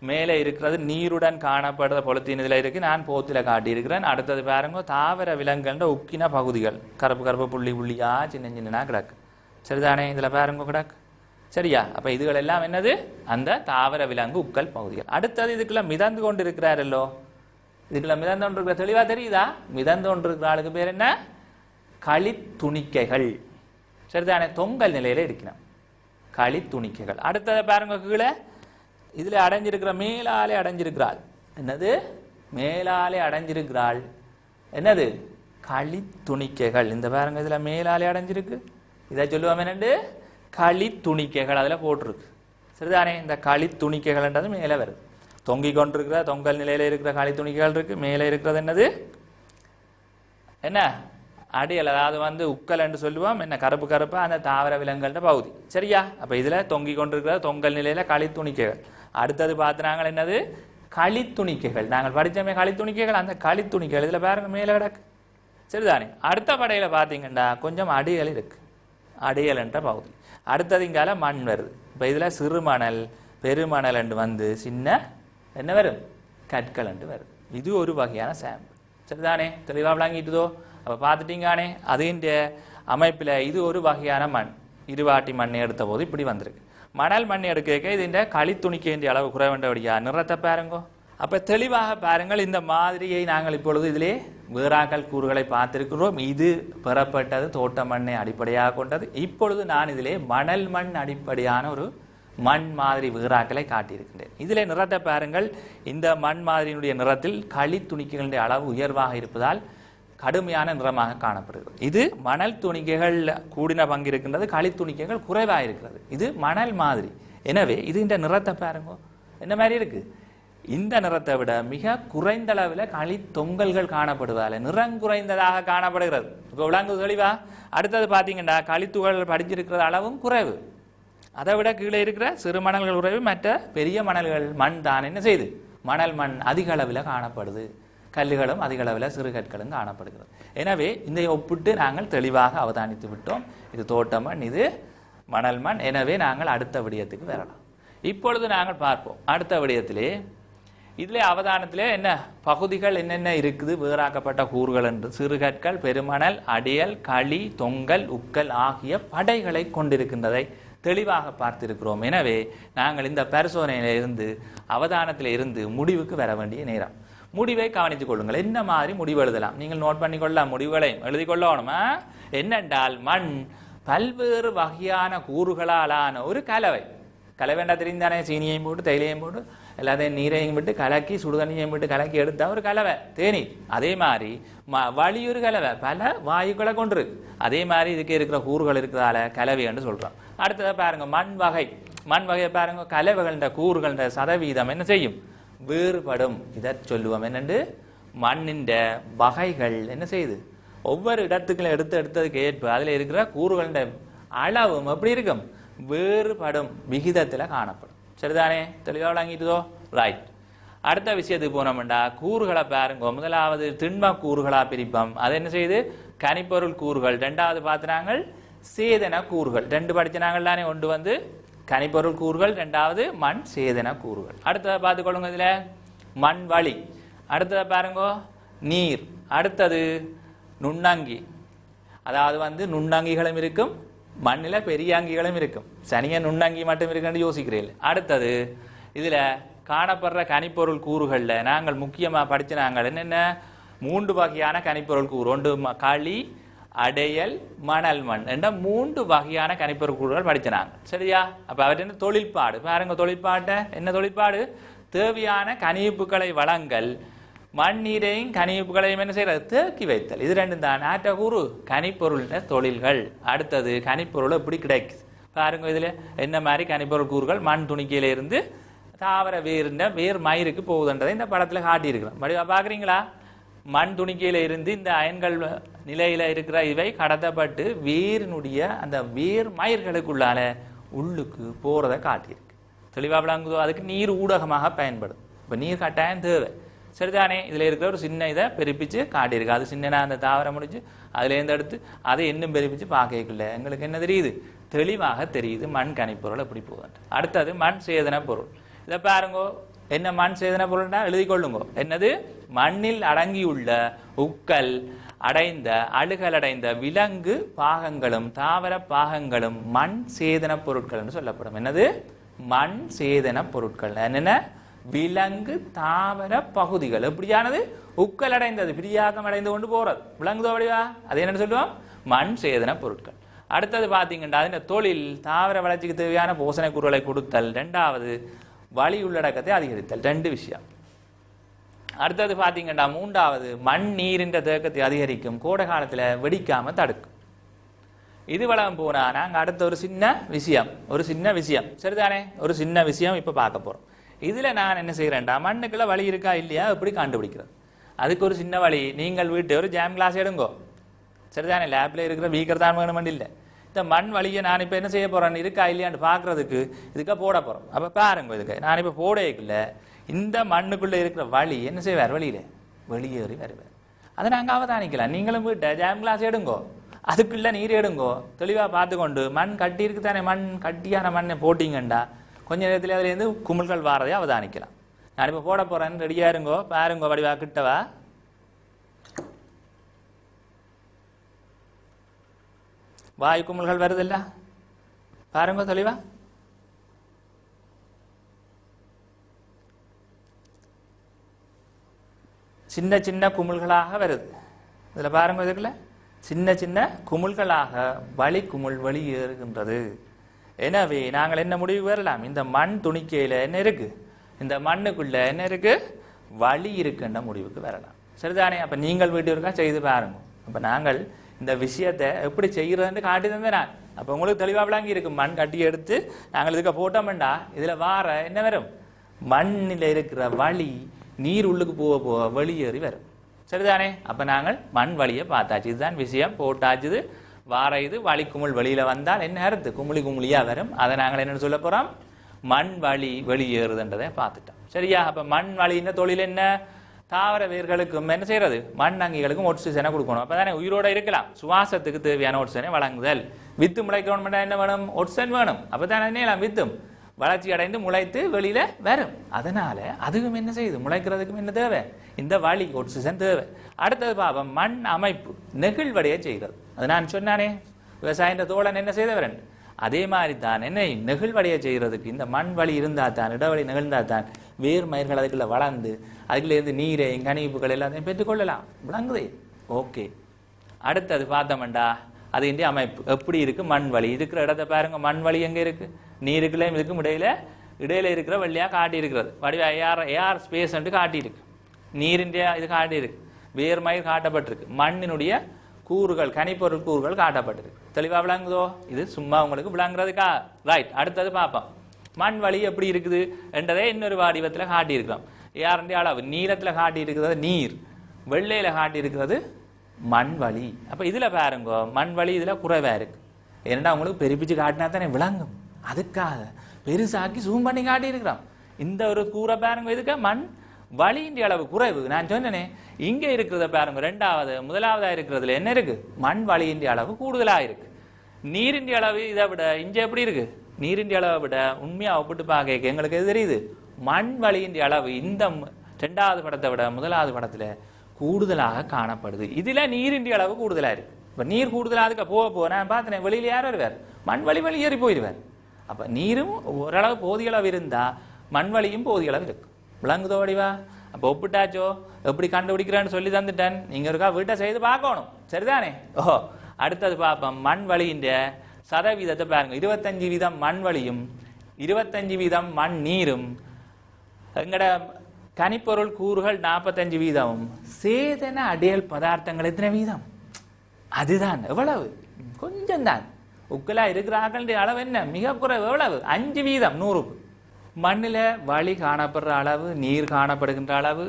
மேலே இருக்கிறது நீருடன் காணப்படுற பொலித்தீன் இதில் இருக்கு. நான் போத்தில் காட்டியிருக்கிறேன். அடுத்தது பாருங்க, தாவர விலங்குன்ற உக்கின பகுதிகள் கருப்பு புள்ளி புள்ளியா சின்ன கிடக்கு. சரிதானே? இதில் பாருங்க கிடக்கு. சரியா? அப்போ இதுகள் எல்லாம் என்னது? அந்த தாவர விலங்கு உக்கல் பகுதிகள். அடுத்தது இதுக்குள்ள மிதந்து கொண்டு இருக்கிறாரல்லோ, இதுக்குள்ள மிதந்து கொண்டு தெளிவா தெரியுதா? மிதந்து கொண்டு இருக்கிற ஆளுக்கு பேர் என்ன? களித்துணிக்கைகள். சரிதானே? தொங்கல் நிலையில இருக்கணும் களி துணிக்கைகள். அடுத்ததை பாருங்க, கீழே இதுல அடைஞ்சிருக்கிற மேலாலே அடைஞ்சிருக்கிறாள். என்னது? மேலாலே அடைஞ்சிருக்கிறாள். என்னது? களி துணிக்கைகள். இந்த பாருங்க, இதுல மேலாலே அடைஞ்சிருக்கு. இதை சொல்லுவோம் என்னண்டு? களி துணிக்கைகள். அதுல போட்டிருக்கு. சரிதானே? இந்த களி துணிக்கைகள்ன்றது மேலே வருது. தொங்கிக் கொண்டிருக்கிற தொங்கல் நிலையில இருக்கிற களி துணிக்கைகள் இருக்கு. மேலே இருக்கிறது என்னது? என்ன? அடியல். அதாவது உக்கல் என்று சொல்லுவோம். என்ன? கருப்பு கருப்பா அந்த தாவர விலங்குகள்ன்ற பகுதி. சரியா? அப்ப இதுல தொங்கிக் கொண்டிருக்கிற தொங்கல் நிலையில களி துணிக்கைகள். அடுத்தது பார்த்துனாங்க என்னது? களி துணிக்கைகள். நாங்கள் படித்தோமே களி துணிக்கைகள். அந்த களி துணிக்கைகள் இதுல பாருங்க மேலே கிடக்கு. சரிதானே? அடுத்த படையில பாத்தீங்கன்னா கொஞ்சம் அடியல் இருக்கு. அடியல் என்ற பகுதி. அடுத்தது இங்கால மண் வருது. இப்ப இதுல சிறுமணல் பெருமணல் என்று சின்ன என்ன வரும்? கற்கள் என்று வருது. இது ஒரு வகையான சாம்பிள். சரிதானே? தெளிவா விளங்கிட்டுதோ? அப்ப பார்த்துட்டீங்கானே அதிண்ட அமைப்பில் இது ஒரு வகையான மண். இருவாட்டி மண்ணை எடுத்த போது இப்படி வந்திருக்கு. மணல் மண் எடுக்க இதுண்ட களி துணிக்க அளவு குறைவேண்டபடியா நிறத்தை பாருங்கோ. அப்ப தெளிவாக பாருங்கள். இந்த மாதிரியை நாங்கள் இப்பொழுது இதிலே வேறாக்கல் கூறுகளை பார்த்திருக்கிறோம். இது பெறப்பட்டது தோட்ட மண்ணை அடிப்படையாக கொண்டது. இப்பொழுது நான் இதிலே மணல் மண் அடிப்படையான ஒரு மண் மாதிரி வேறாக்களை காட்டியிருக்கின்றேன். இதிலே நிறத்தை பாருங்கள். இந்த மண் மாதிரியினுடைய நிறத்தில் களி துணிக்கைகளுடைய அளவு உயர்வாக இருப்பதால் கடுமையான நிறமாக காணப்படுகிறது. இது மணல் துணிக்கைகள் கூடின பங்கு இருக்கின்றது, களி துணிக்கைகள் குறைவாக இருக்கிறது. இது மணல் மாதிரி. எனவே இது இந்த நிறத்தை பாருங்க என்ன மாதிரி இருக்கு. இந்த நிறத்தை விட மிக குறைந்த அளவில் களி தொங்கல்கள் காணப்படுவதால் நிறம் குறைந்ததாக காணப்படுகிறது. இப்போ விளங்கு தெளிவா? அடுத்தது பார்த்தீங்கன்னா களித்துகள் படிச்சிருக்கிற அளவும் குறைவு. அதை விட கீழே இருக்கிற சிறு மணல்கள் குறைவு. மற்ற பெரிய மணல்கள் மண் தான் என்ன செய்யுது? மணல் மண் அதிக அளவில் காணப்படுது. கல்லுகளும் அதிக அளவில் சிறு கற்களும் காணப்படுகிறது. எனவே இந்த ஒப்பிட்டு நாங்கள் தெளிவாக அவதானித்து விட்டோம். இது தோட்ட மண், இது மணல் மண். எனவே நாங்கள் அடுத்த விடயத்துக்கு வரலாம். இப்பொழுது நாங்கள் பார்ப்போம் அடுத்த விடயத்திலே. இதிலே அவதானத்திலே என்ன பகுதிகள் என்னென்ன இருக்குது? வேறாக்கப்பட்ட கூறுகள் என்று சிறுகற்கள், பெருமணல், அடியல், களி, தொங்கல், உக்கல் ஆகிய படைகளை கொண்டிருக்கின்றதை தெளிவாக பார்த்திருக்கிறோம். எனவே நாங்கள் இந்த பரிசோதனையிலிருந்து அவதானத்தில இருந்து முடிவுக்கு வர வேண்டிய நேரம். முடிவை கவனித்துக் கொள்ளுங்கள். என்ன மாதிரி முடிவு எழுதலாம்? நீங்கள் நோட் பண்ணிக்கொள்ளலாம். முடிவுகளையும் எழுதி கொள்ளணுமா? என்னென்றால் மண் பல்வேறு வகையான கூறுகளாலான ஒரு கலவை. கலவைண்டா தெரிந்தானே? சீனியையும் போட்டு தைலையும் போட்டு எல்லாத்தையும் நீரையும் விட்டு கலக்கி சுடுதண்ணியையும் விட்டு கலக்கி எடுத்தா ஒரு கலவை தேநீர். அதே மாதிரி வலியுறு கலவை பல வாயுக்களை கொண்டு. அதே மாதிரி இதுக்கு இருக்கிற கூறுகள் இருக்கிறதால கலவை என்று சொல்றோம். அடுத்ததை பாருங்க மண் வகை. மண் வகையை பாருங்க. கலவைகள கூறுகள சதவீதம் என்ன செய்யும்? வேறுபடும். இதை சொல்லுவோம் என்னென்று மண்ணின் வகைகள் என்ன செய்யுது? ஒவ்வொரு இடத்துக்குள்ள எடுத்ததுக்கு ஏற்ப அதில் இருக்கிற கூறுகள அளவும் எப்படி இருக்கும்? வேறுபடும் விகிதத்தில் காணப்படும். சரிதானே? தெளிவாக விளங்கிட்டுதோ? ரைட். அடுத்த விஷயத்துக்கு போனோம்டா கூறுகளை பாருங்க. முதலாவது திண்ம கூறுகளா பிரிப்போம். அது என்ன செய்யுது? கனிப்பொருள் கூறுகள். ரெண்டாவது பார்த்துனாங்க சேதன கூறுகள். ரெண்டு படிச்சினாங்கள் தானே? ஒன்று கனிப்பொருள் கூறுகள், ரெண்டாவது மண் சேதன கூறுகள். அடுத்ததை பார்த்துக்கொள்ளுங்க. இதுல மண் வழி. அடுத்ததை பாருங்க நீர். அடுத்தது நுண்ணங்கி. அதாவது நுண்ணங்கிகளும் இருக்கும், மண்ணில பெரிய அங்கிகளும் இருக்கும். சனிய நுண்ணங்கி மட்டும் இருக்குன்னு யோசிக்கிறீர்கள். அடுத்தது இதுல காணப்படுற கனிப்பொருள் கூறுகள்ல நாங்கள் முக்கியமா படிச்சினாங்க என்னென்ன? 3 வகையான கனிப்பொருள் கூறு. ஒன்று களி, அடையல், மணல் மண் என்ற 3 வகையான கனிப்பொருள் கூறுகள் படிச்சினாங்க. சரியா? அப்ப அவற்றின் தொழிற்பாடு பாருங்க. தொழிற்பாட்டை என்ன தொழிற்பாடு? தேவையான கனிப்புகளை வழங்கல், மண்ணீரையும் கனிப்புகளையும் என்ன செய்யறது? தேக்கி வைத்தல். இது ரெண்டும் தான் ஆற்ற கூறு கனிப்பொருள் தொழில்கள். அடுத்தது கனிப்பொருள் எப்படி கிடைக்குது பாருங்க. இதுல என்ன மாதிரி கனிப்பொருள் கூறுகள் மண் துணிக்கையில இருந்து தாவர வேர் மயிருக்கு போகுதுன்றதை இந்த படத்துல காட்டியிருக்கிறோம். பாக்குறீங்களா? மண் துணிக்கையில இருந்து இந்த அயன்கள் நிலையில இருக்கிற இவை கடத்தப்பட்டு வேரினுடைய அந்த வேர் மயிர்களுக்குள்ளால உள்ளுக்கு போறதை காட்டியிருக்கு. தெளிவா விளங்குதோ? அதுக்கு நீர் ஊடகமாக பயன்படும். இப்ப நீர் கட்டாயம் தேவை. சரிதானே? இதுல இருக்கிற ஒரு சின்ன இதை பெருப்பிச்சு காட்டியிருக்கு. அது சின்ன அந்த தாவரம் முடிச்சு அதுலேருந்து எடுத்து அதை இன்னும் பெருப்பிச்சு பார்க்கல எங்களுக்கு என்ன தெரியுது? தெளிவாக தெரியுது மண் கனிப்பொருள் எப்படி போகுது. அடுத்தது மண் சேதன பொருள். இதை பாருங்க. என்ன மண் சேதன பொருள்னா எழுதி கொள்ளுங்க. என்னது? மண்ணில் அடங்கியுள்ள உக்கல் அடைந்த அழுகல் அடைந்த விலங்கு பாகங்களும் தாவர பாகங்களும் மண் சேதன பொருட்கள் என்று சொல்லப்படும். என்னது? மண் சேதன பொருட்கள். என்னென்ன? விலங்கு தாவர பகுதிகள். எப்படியானது? உக்கல் அடைந்தது பிரியாக்கம் அடைந்து கொண்டு போறது. விலங்குதோ வடிவா? அது என்னன்னு சொல்லுவோம்? மண் சேதன பொருட்கள். அடுத்தது பார்த்தீங்கன்னா இந்த தொழில் தாவர வளர்ச்சிக்கு தேவையான போஷண கூறுகளை கொடுத்தல். 2வது வளி உள்ளடக்கத்தை அதிகரித்தல். 2 விஷயம். அடுத்தது பார்த்தீங்கன்னா 3வது மண் நீரின் தேக்கத்தை அதிகரிக்கும், கோடை காலத்தில் வெடிக்காமல் தடுக்கும். இது வளம் போனா நாங்கள் அடுத்த ஒரு சின்ன விஷயம் சரிதானே, ஒரு சின்ன விஷயம் இப்போ பார்க்க போகிறோம். இதில் நான் என்ன செய்கிறேன்டா, மண்ணுக்குள்ள வழி இருக்கா இல்லையா எப்படி கண்டுபிடிக்கிறது. அதுக்கு ஒரு சின்ன வழி, நீங்கள் வீட்டு ஒரு ஜாம் கிளாஸ் எடுங்கோ சரிதானே, லேபில் இருக்கிற வீக்கர் தான் வேணுமெண்டு இல்லை. இந்த மண் வழியை நான் இப்போ என்ன செய்ய போகிறேன், இருக்கா இல்லையான்னு பார்க்குறதுக்கு இதுக்காக போட போகிறோம். அப்போ பாருங்க, இதுக்கு நான் இப்போ போடக்குள்ள இந்த மண்ணுக்குள்ளே இருக்கிற வழி என்ன செய்வார், வழியில் வெளியேறி வருவார். அதை நாங்கள் அவதானிக்கலாம். நீங்களும் வீட்டை ஜாம் கிளாஸ் எடுங்கோ, அதுக்குள்ளே நீர் எடுங்கோ, தெளிவாக பார்த்துக்கொண்டு மண் கட்டி இருக்குதானே, மண் கட்டியான மண்ணை போட்டிங்கண்டா கொஞ்ச நேரத்தில் அதுலேருந்து குமிழ்கள் வாரதை அவதானிக்கலாம். நான் இப்போ போட போகிறேன், ரெடியாக இருங்கோ, பாருங்கோ, வடிவா கிட்டவா. வாயு குமிழ்கள் வருதில்ல, பாருங்க தெளிவா. சின்ன சின்ன குமிழ்களாக வருது. இதில் பாருங்க, இதுக்குள்ள சின்ன சின்ன குமிழ்களாக வழி குமிழ் வெளியேறுகின்றது. எனவே நாங்கள் என்ன முடிவு வரலாம், இந்த மண் துணிக்கையில் என்ன இருக்கு, இந்த மண்ணுக்குள்ள என்ன இருக்கு, வழி இருக்குன்ற முடிவுக்கு வரலாம் சரிதானே. அப்போ நீங்கள் வீட்டுக்கா செய்து பாருங்க. அப்போ நாங்கள் இந்த விஷயத்தை எப்படி செய்கிறதுன்னு காட்டி தந்தேன் நான். அப்போ உங்களுக்கு தெளிவாக விளங்கி இருக்கு. மண் கட்டி எடுத்து நாங்கள் இதுக்கு போட்டோம்டா இதில் வார என்ன வரும், மண்ணில் இருக்கிற வழி நீர் உள்ளுக்கு போக வெளியேறி வரும் சரிதானே. அப்போ நாங்கள் மண் வழியை பார்த்தாச்சு, இதுதான் விஷயம். போட்டாச்சுது வார இது வழி குமிழ் வெளியில் வந்தால் என்ன அறுத்து குமிழி குமிழியாக வரும். அதை நாங்கள் என்னென்னு சொல்ல போகிறோம், மண் வழி வெளியேறுதுன்றதை பார்த்துட்டோம் சரியா. அப்போ மண் வழின்ற தொழில் என்ன, தாவர வேர்களுக்கும் என்ன செய்யறது, மண் அங்கிகளுக்கும் ஆக்சிஜனை கொடுக்கணும். அப்போ தானே உயிரோடு இருக்கலாம். சுவாசத்துக்கு தேவையான ஆக்சிஜனை வழங்குதல். வித்து முளைக்கணும்னா என்ன வேணும், ஆக்சிஜன் வேணும். அப்போ தானே என்ன வித்தும் வளர்ச்சி அடைந்து முளைத்து வெளியில வரும். அதனால அதுவும் என்ன செய்யுது, முளைக்கிறதுக்கும் என்ன தேவை, இந்த வழி ஆக்சிஜன் தேவை. அடுத்தது பாவம் மண் அமைப்பு நெகிழ்வடைய செய்கிறது. அது நான் சொன்னானே, விவசாய தோழன் என்ன செய்தவரன், அதே மாதிரி தான் என்னை நெகிழ்வடைய செய்கிறதுக்கு இந்த மண் வழி இருந்தால் தான், இடவழி நிகழ்ந்தால் தான் வேறு மயிர்கள் அதுக்குள்ள வளர்ந்து அதுக்குள்ளேருந்து நீரை கணிப்புகள் எல்லாத்தையும் பெற்றுக்கொள்ளலாம். விளங்குதே, ஓகே. அடுத்தது பார்த்தோம்டா அது இந்திய அமைப்பு எப்படி இருக்கு, மண் வழி இருக்கிற இடத்த பாருங்க. மண் வழி எங்கே இருக்கு, நீருக்குள்ளே இதுக்கும் இடையில இருக்கிற வழியாக காட்டி இருக்கிறது. வடிவ ஏஆர் ஸ்பேஸ் காட்டியிருக்கு. நீரின்றிய இது காட்டியிருக்கு. வேறு மயிர் காட்டப்பட்டிருக்கு. மண்ணினுடைய கூறுகள் கனிப்பொருள் கூறுகள் காட்டப்பட்டிருக்கு. தெளிவாக விளங்குதோ, இது சும்மா உங்களுக்கு விளங்குறதுக்கா, ரைட். அடுத்தது பார்ப்போம் மண் வழி எப்படி இருக்குது என்றதை இன்னொரு வடிவத்தில் காட்டியிருக்கிறோம். ஏஆருடைய அளவு நீளத்தில் காட்டி இருக்கிறது நீர், வெள்ளையில் காட்டி இருக்கிறது மண் வழி. அப்போ இதில் பாருங்க மண் வழி இதில் குறைவாக இருக்கு. ஏன்னா உங்களுக்கு பெருப்பிச்சு காட்டினா தானே விளங்கும், அதுக்காக பெருசாக்கி சூம் பண்ணி காட்டியிருக்கிறோம். இந்த ஒரு கூரை பாருங்க, இதுக்கு மண் வழியின் அளவு குறைவு. நான் சொன்னேனே இங்கே இருக்கிறத பாருங்க, முதலாவதா இருக்கிறதுல என்ன இருக்கு, மண் வழியின் அளவு கூடுதலாக இருக்கு. நீரின் அளவு இதை விட இங்கே எப்படி இருக்கு, நீரின் அளவை விட உண்மையாக ஒப்பிட்டு பார்க்க எங்களுக்கு எது தெரியுது, மண் வழியின் அளவு இந்த 2வது படத்தை விட 1வது படத்தில் கூடுதலாக காணப்படுது. இதில் நீரின் அளவு கூடுதலாக இருக்கு. இப்போ நீர் கூடுதலாக அதுக்கு போக நான் பார்த்தேன் வெளியில் யார் வருவார், மண் வழி வெளியேறி போயிடுவார். அப்போ நீரும் ஓரளவு போதிய அளவு இருந்தால் மண் வழியும் போதிய அளவு இருக்கும். விளங்குதோ வடிவா. அப்போ ஒப்பிட்டாச்சோ, எப்படி கண்டுபிடிக்கிறேன்னு சொல்லி தந்துட்டேன். நீங்கள் இருக்கா வீட்டை செய்து பார்க்கணும் சரிதானே. ஓஹோ, அடுத்தது பார்ப்போம் மண் வழியின் சதவீதத்தை பாருங்க. 25% மண் வழியும் 25% மண் நீரும், எங்கட கனிப்பொருள் கூறுகள் 45%, சேதன அடையல் பதார்த்தங்கள் எத்தனை வீதம், அதுதான் எவ்வளவு, கொஞ்சம் தான். உக்கலா இருக்கிறார்கள் அளவு என்ன, மிக குறைவு. எவ்வளவு, 5% 100க்கு. மண்ணில் வழி காணப்படுற அளவு, நீர் காணப்படுகின்ற அளவு,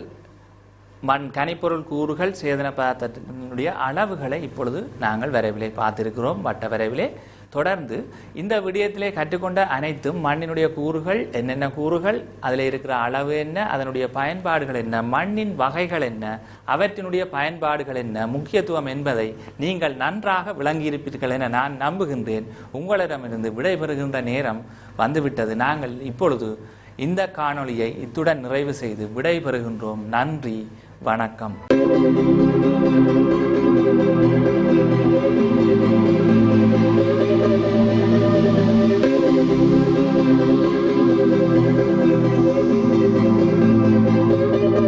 மண் கனிப்பொருள் கூறுகள், சேதன பதார்த்தத்தினுடைய அளவுகளை இப்பொழுது நாங்கள் வரைவிலே பார்த்திருக்கிறோம், வட்ட வரைவிலே. தொடர்ந்து இந்த விடயத்திலே கற்றுக்கொண்ட அனைத்தும் மண்ணினுடைய கூறுகள் என்னென்ன கூறுகள், அதில் இருக்கிற அளவு என்ன, அதனுடைய பயன்பாடுகள் என்ன, மண்ணின் வகைகள் என்ன, அவற்றினுடைய பயன்பாடுகள் என்ன, முக்கியத்துவம் என்பதை நீங்கள் நன்றாக விளங்கியிருப்பீர்கள் என நான் நம்புகின்றேன். உங்களிடமிருந்து விடைபெறுகின்ற நேரம் வந்துவிட்டது. நாங்கள் இப்பொழுது இந்த காணொளியை இத்துடன் நிறைவு செய்து விடைபெறுகின்றோம். நன்றி, வணக்கம்.